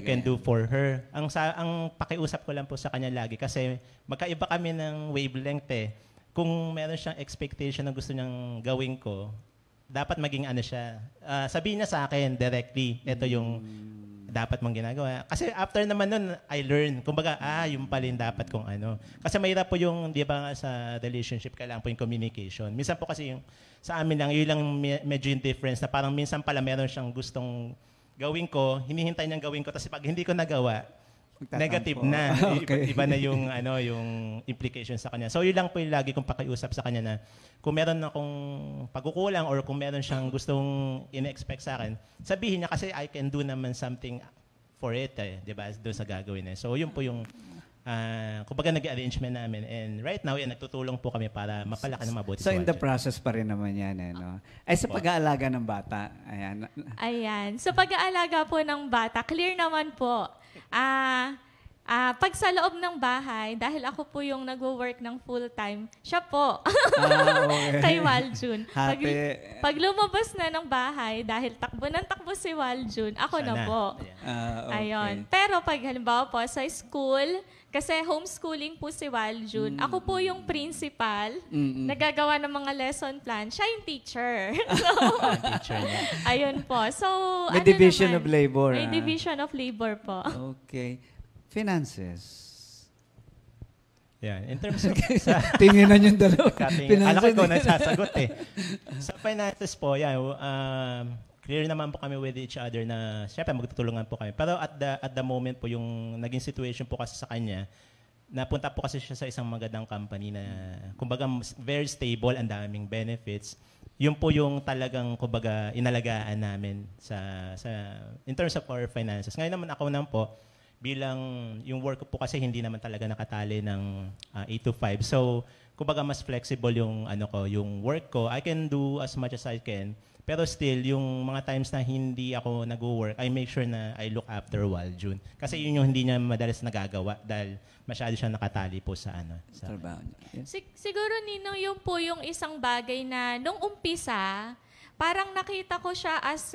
can do for her. Ang pakiusap ko lang po sa kanya lagi, kasi magkaiba kami ng wavelength eh. Kung meron siyang expectation na gusto niyang gawin ko, dapat maging siya. Sabihin niya sa akin directly, ito yung dapat mong ginagawa. Kasi after naman nun, I learn. Kumbaga, yung pala yung dapat kong ano. Kasi mahirap po yung, di ba sa relationship, kailangan po yung communication. Minsan po kasi yung, sa amin lang, yun lang medyo yung difference na parang minsan pala meron siyang gustong gawin ko, hinihintay niyang gawin ko, tapos pag hindi ko nagawa, negative na. Okay. Iba na yung yung implication sa kanya. So yun lang po yung lagi kong pakiusap sa kanya na kung meron akong pagkukulang or kung meron siyang gustong ina-expect sa akin, sabihin niya kasi I can do naman something for it, di ba? Doon sa gagawin niya. So yun po yung kumbaga nag-arrangement namin. And right now, nagtutulong po kami para mapalaki na mabuti. So in the process pa rin naman yan, no? Ay sa pag-aalaga ng bata, Ayan. So pag-aalaga po ng bata, clear naman po. Pag sa loob ng bahay, dahil ako po yung nag-work ng full-time, siya po. Okay. Kay Waljun. Happy. Pag lumabas na ng bahay, dahil takbo ng takbo si Waljun, ako na po. Okay. Ayun. Pero pag halimbawa po sa school, kasi homeschooling po si Waljun, ako po yung principal, nagagawa ng mga lesson plan, siya yung teacher. So, ayun po. So, may division of labor. May division of labor po. Okay. Finances. Yeah, in terms of tinginan yung dalawa. Alam ko nasasagot eh. Sa finances po, clear naman po kami with each other na syempre magtutulungan po kami. Pero at the moment po yung naging situation po kasi sa kanya, napunta po kasi siya sa isang magandang company na kumbaga very stable, ang daming benefits. Yun po yung talagang kumbaga inalagaan namin sa in terms of our finances. Ngayon naman ako naman po bilang yung work ko po kasi hindi naman talaga nakatali ng 8 to 5. So, kumbaga mas flexible yung yung work ko. I can do as much as I can. Pero still, yung mga times na hindi ako nag-work, I make sure na I look after Waljun. Kasi yun yung hindi niya madalas nagagawa dahil masyado siya nakatali po sa sa trabaho niya. Siguro, Ninong, yun po yung isang bagay na nung umpisa, parang nakita ko siya as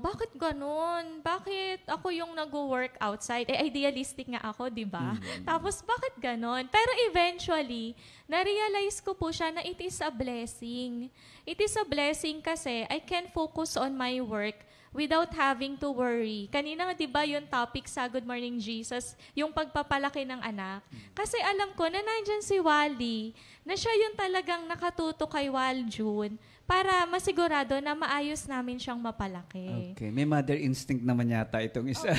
bakit ganun? Bakit ako yung nag-work outside? Idealistic nga ako, di ba? Tapos, bakit ganun? Pero eventually, na-realize ko po siya na it is a blessing. It is a blessing kasi I can focus on my work without having to worry. Kanina, di ba, yung topic sa Good Morning Jesus, yung pagpapalaki ng anak. Kasi alam ko na nandyan si Wally, na siya yung talagang nakatuto kay Waljun para masigurado na maayos namin siyang mapalaki. Okay. May mother instinct naman yata itong isa.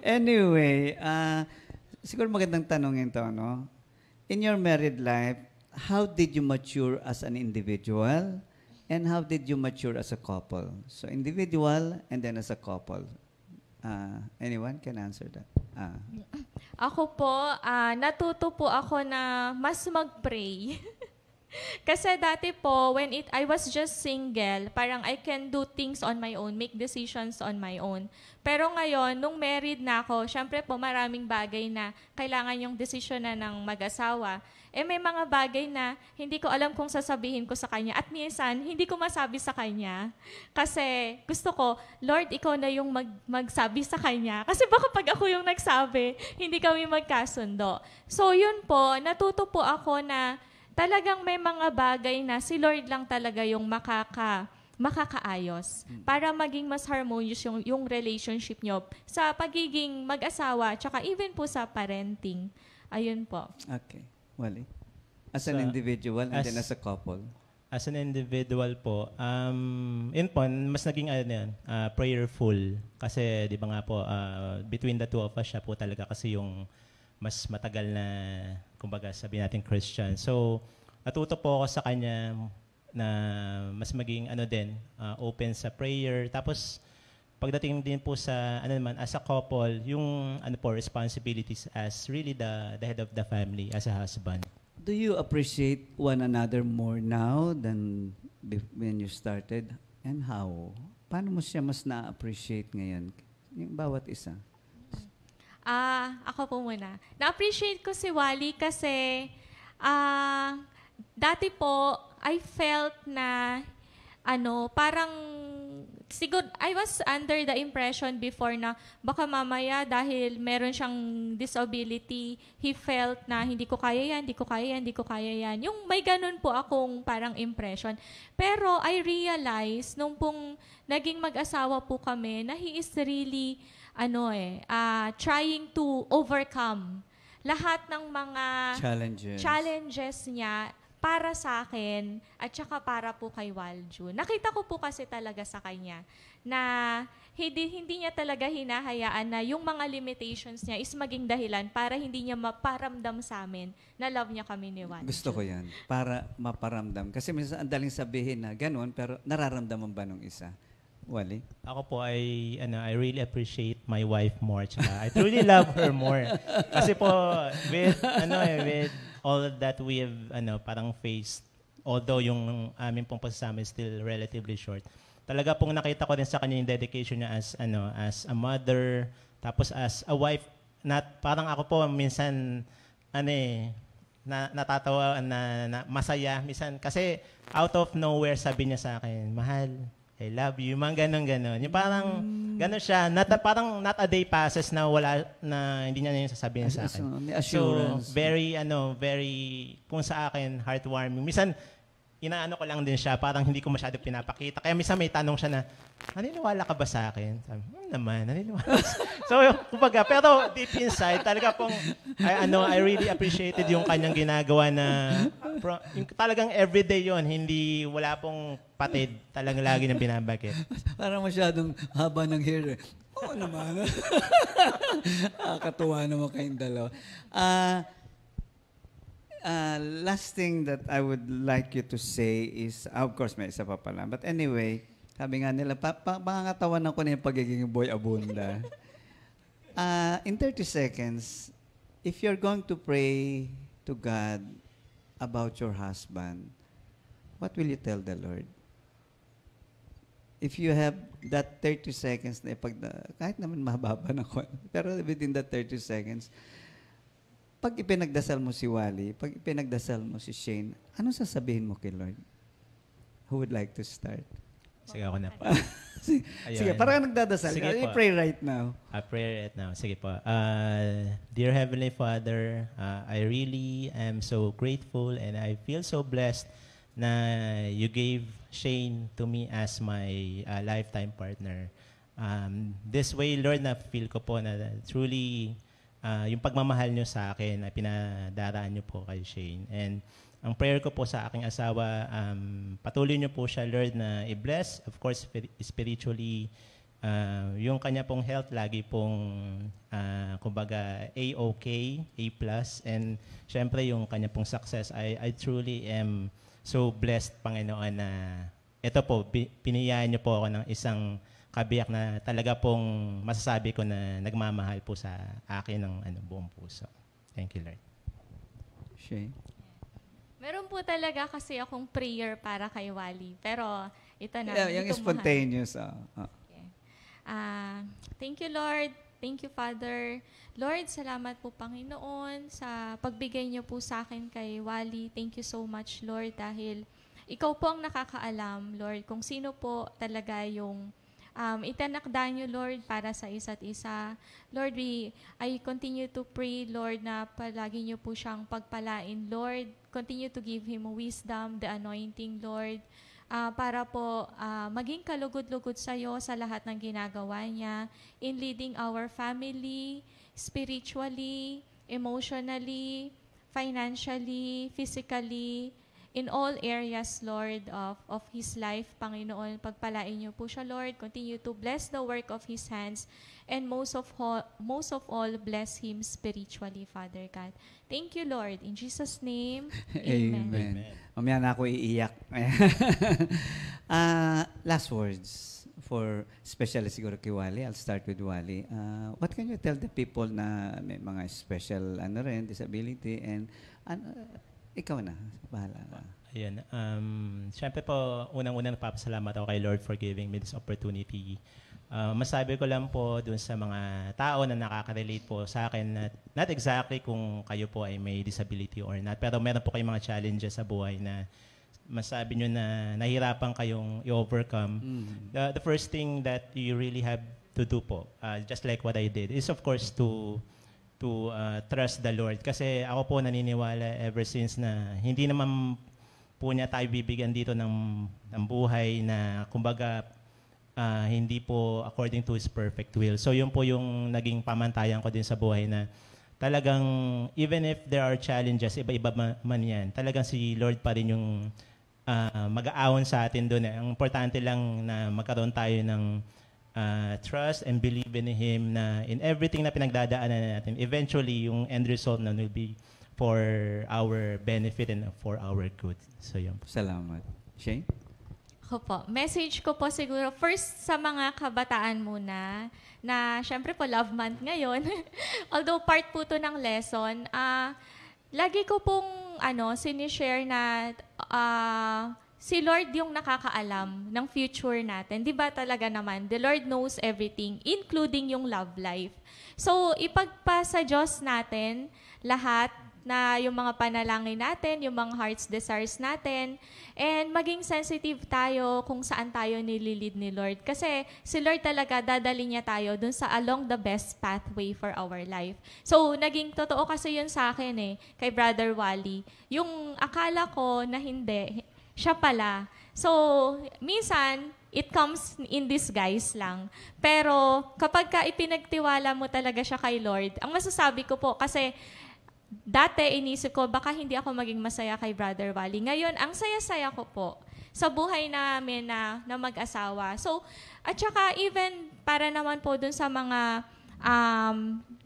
Anyway, siguro magandang tanongin to, no? In your married life, how did you mature as an individual and how did you mature as a couple? So individual and then as a couple. Anyone can answer that? Ako po, natuto po ako na mas mag-pray. Kasi dati po, when I was just single, parang I can do things on my own, make decisions on my own. Pero ngayon, nung married na ako, syempre po maraming bagay na kailangan yung desisyon na ng mag-asawa. May mga bagay na hindi ko alam kung sasabihin ko sa kanya. At minsan, hindi ko masabi sa kanya. Kasi gusto ko, Lord, ikaw na yung magsabi sa kanya. Kasi baka pag ako yung nagsabi, hindi kami magkasundo. So yun po, natuto po ako na talagang may mga bagay na si Lord lang talaga yung makakaayos para maging mas harmonious yung relationship nyo sa pagiging mag-asawa tsaka even po sa parenting. Ayun po. Okay. Wally? As an individual and then as a couple? As an individual po, yun po, mas naging prayerful. Kasi di ba nga po, between the two of us, siya po talaga kasi yung mas matagal na, kumbaga sabi natin Christian. So, natuto po ako sa kanya na mas maging open sa prayer. Tapos, pagdating din po sa, as a couple, yung responsibilities as really the head of the family, as a husband. Do you appreciate one another more now than when you started? And how? Paano mo siya mas na-appreciate ngayon? Yung bawat isa. Ako po muna. Na-appreciate ko si Wally kasi dati po, I felt na parang siguro, I was under the impression before na baka mamaya dahil meron siyang disability, he felt na hindi ko kaya yan, hindi ko kaya yan, hindi ko kaya yan. Yung may ganun po akong parang impression. Pero I realized, nung pong naging mag-asawa po kami, na he is really, trying to overcome lahat ng mga challenges niya para sa akin at saka para po kay Walju. Nakita ko po kasi talaga sa kanya na hindi niya talaga hinahayaan na yung mga limitations niya is maging dahilan para hindi niya maparamdam sa amin na love niya kami ni Walju. Gusto ko yan, para maparamdam. Kasi minsan ang daling sabihin na ganun, pero nararamdaman ba nung isa? Wally? Ako po I really appreciate my wife more. Tsaka I truly love her more. Kasi po with all that we have parang faced, although yung aming pong pagsasama is still relatively short. Talaga pong nakita ko din sa kanya yung dedication niya as a mother, tapos as a wife. Parang ako po minsan natatawa na masaya minsan kasi out of nowhere sabi niya sa akin, mahal, I love you, mga ganon. Yung parang ganon siya, parang not a day passes na hindi niya yung sasabihin sa akin. May assurance. So, very, kung sa akin, heartwarming. Minsan, inaano ko lang din siya, parang hindi ko masyado pinapakita. Kaya minsan may tanong siya na, naniniwala ka ba sa akin? Sabi, naman, naniniwala. So, kumbaga, pero deep inside, talaga pong, I really appreciated yung kanyang ginagawa na, yung talagang everyday yon, hindi, wala pong patid, talagang lagi niyang binabakit. Parang masyadong haba ng hair. Oo naman. Katuwa naman kayong dalawa. Last thing that I would like you to say is, of course, may isa pa pala. But anyway, sabi nga nila, pangangatawan ko na yung pagiging boy abunda. In 30 seconds, if you're going to pray to God about your husband, what will you tell the Lord? If you have that 30 seconds, kahit naman mababa na ko, pero within that 30 seconds, pag ipinagdasal mo si Wally, pag ipinagdasal mo si Shane, anong sasabihin mo kay Lord? Who would like to start? Sige, ako na po. Sige, parang nagdadasal. Sige po. Pray right now. Pray right now. Sige po. Dear Heavenly Father, I really am so grateful and I feel so blessed na you gave Shane to me as my lifetime partner. This way, Lord, na feel ko po na truly yung pagmamahal nyo sa akin na pinadaraan nyo po kay Shane. And ang prayer ko po sa aking asawa, patuloy nyo po siya, Lord, na i-bless, of course, spiritually, yung kanya pong health, lagi pong, kumbaga, A-OK, A+, and syempre yung kanya pong success, I truly am so blessed, Panginoon, na ito po, piniyaan nyo po ako ng isang kabiyak na talaga pong masasabi ko na nagmamahal po sa akin ng buong puso. Thank you, Lord. Shane? Meron po talaga kasi akong prayer para kay Wally. Pero ito na. Yung spontaneous. Okay. Thank you, Lord. Thank you, Father. Lord, salamat po, Panginoon, sa pagbigay niyo po sa akin kay Wally. Thank you so much, Lord, dahil ikaw po ang nakakaalam, Lord, kung sino po talaga yung itinakda niyo, Lord, para sa isa't isa. Lord, I continue to pray, Lord, na palagi niyo po siyang pagpalain, Lord. Continue to give him wisdom, the anointing, Lord, para po maging kalugod-lugod sa iyo sa lahat ng ginagawa niya in leading our family, spiritually, emotionally, financially, physically, in all areas, Lord, of his life, Panginoon. Pagpalain niyo po siya, Lord. Continue to bless the work of his hands. And most of all, bless him spiritually, Father God. Thank you, Lord. In Jesus' name, Amen. Mamaya na ako iiyak. Last words for, especially siguro kay Wally. I'll start with Wally. What can you tell the people na may mga special disability and ikaw na, bahala ka. Ayun. Siyempre po, unang-unang nagpapasalamat ako kay Lord for giving me this opportunity. Masabi ko lang po dun sa mga tao na nakaka-relate po sa akin, not exactly kung kayo po ay may disability or not, pero meron po kayong mga challenges sa buhay na masabi nyo na nahirapan kayong i-overcome, the first thing that you really have to do po, just like what I did, is of course to trust the Lord. Kasi ako po naniniwala ever since na hindi naman po niya tayo bibigyan dito ng buhay na kumbaga hindi po according to His perfect will. So yun po yung naging pamantayan ko din sa buhay na talagang even if there are challenges, iba-iba man yan, talagang si Lord pa rin yung mag-aawon sa atin doon. Ang importante lang na magkaroon tayo ng trust and believe in Him na in everything na pinagdadaanan natin, eventually yung end result na will be for our benefit and for our good. So yun. Salamat. Shane? Ako po. Message ko po siguro, first sa mga kabataan muna, na syempre po love month ngayon. Although part po to ng lesson, lagi ko pong sinishare na si Lord yung nakakaalam ng future natin. Di ba talaga naman, the Lord knows everything, including yung love life. So, ipagpasa Diyos natin lahat na yung mga panalangin natin, yung mga heart's desires natin, and maging sensitive tayo kung saan tayo nililid ni Lord. Kasi si Lord talaga, dadali niya tayo dun sa along the best pathway for our life. So, naging totoo kasi yun sa akin kay Brother Wally. Yung akala ko na hindi, siya pala. So, minsan, it comes in disguise lang. Pero, kapag ka ipinagtiwala mo talaga siya kay Lord, ang masasabi ko po, kasi dati inisip ko, baka hindi ako maging masaya kay Brother Wally. Ngayon, ang saya-saya ko po sa buhay namin na mag-asawa. So, at saka even para naman po dun sa mga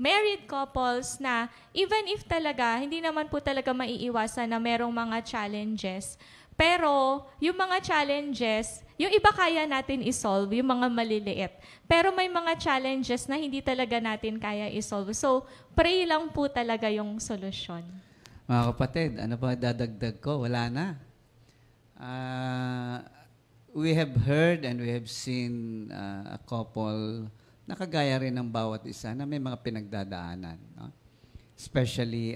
married couples na even if talaga, hindi naman po talaga maiiwasan na merong mga challenges. Pero, yung mga challenges, yung iba kaya natin isolve, yung mga maliliit. Pero may mga challenges na hindi talaga natin kaya isolve. So, pray lang po talaga yung solusyon. Mga kapatid, ano pa dadagdag ko? Wala na. We have heard and we have seen a couple na kagaya rin ng bawat isa na may mga pinagdadaanan. No? Especially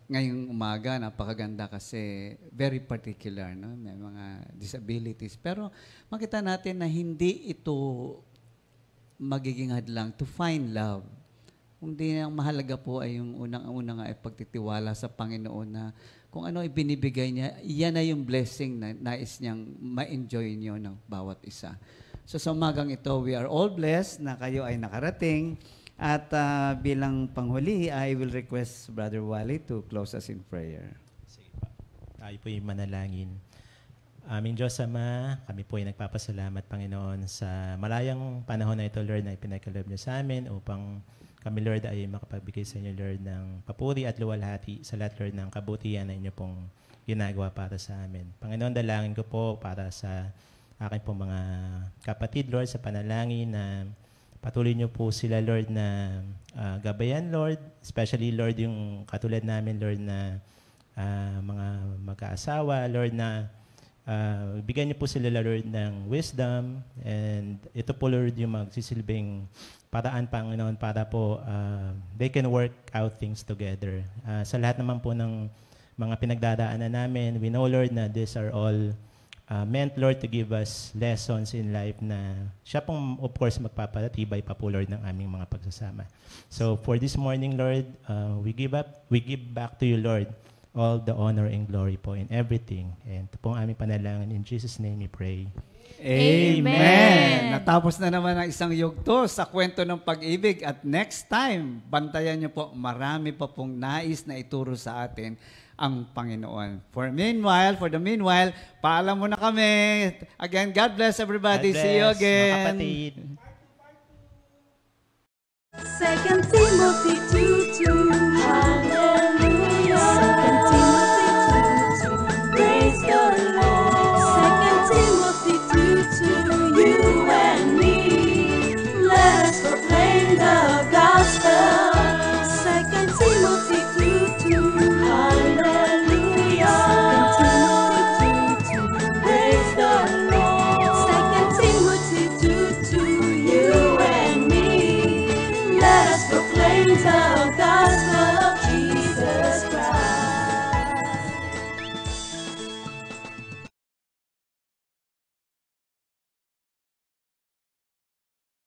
ngayong umaga, napakaganda kasi very particular, no? May mga disabilities. Pero makita natin na hindi ito magiging hadlang to find love. Kundi ang mahalaga po ay yung unang-unang ay pagtitiwala sa Panginoon na kung ano ibinibigay niya, iyan na yung blessing na nais niyang ma-enjoy niyo ng bawat isa. So sa umagang ito, we are all blessed na kayo ay nakarating. At bilang panghuli, I will request Brother Wally to close us in prayer. Sige pa. Tayo po yung manalangin. Aming Diyos Ama, kami po ay nagpapasalamat, Panginoon, sa malayang panahon na ito, Lord, na ipinagkaloob niyo sa amin upang kami, Lord, ay makapagbigay sa inyo, Lord, ng papuri at luwalhati sa lahat, Lord, ng kabutihan na inyo pong ginagawa para sa amin. Panginoon, dalangin ko po para sa aking pong mga kapatid, Lord, sa panalangin na patuloy niyo po sila, Lord, na gabayan, Lord. Especially, Lord, yung katulad namin, Lord, na mga mag-aasawa, Lord, na bigyan niyo po sila, Lord, ng wisdom. And ito po, Lord, yung magsisilbing paraan, Panginoon, para po they can work out things together. Sa lahat naman po ng mga pinagdadaanan namin, we know, Lord, na these are all meant, Lord, to give us lessons in life na siya pong, of course, magpapatibay pa po, Lord, ng aming mga pagsasama. So, for this morning, Lord, we give back to you, Lord, all the honor and glory po in everything. And ito pong aming panalangin. In Jesus' name we pray. Amen! Natapos na naman ang isang yugto sa kwento ng pag-ibig. At next time, bantayan niyo po, marami pa pong nais na ituro sa atin ang Panginoon. For the meanwhile, paalam muna kami. Again, God bless everybody. God bless, see you again. mga kapatid. 2 Timothy 2:2. Hallelujah. 2 Timothy 2:2. Praise the Lord. 2 Timothy 2:2. You and me, let us proclaim the gospel. 2 Timothy 2:2. Hallelujah. 2 Timothy 2:2. Praise the Lord. 2 Timothy 2:2. You and me, let us proclaim the gospel.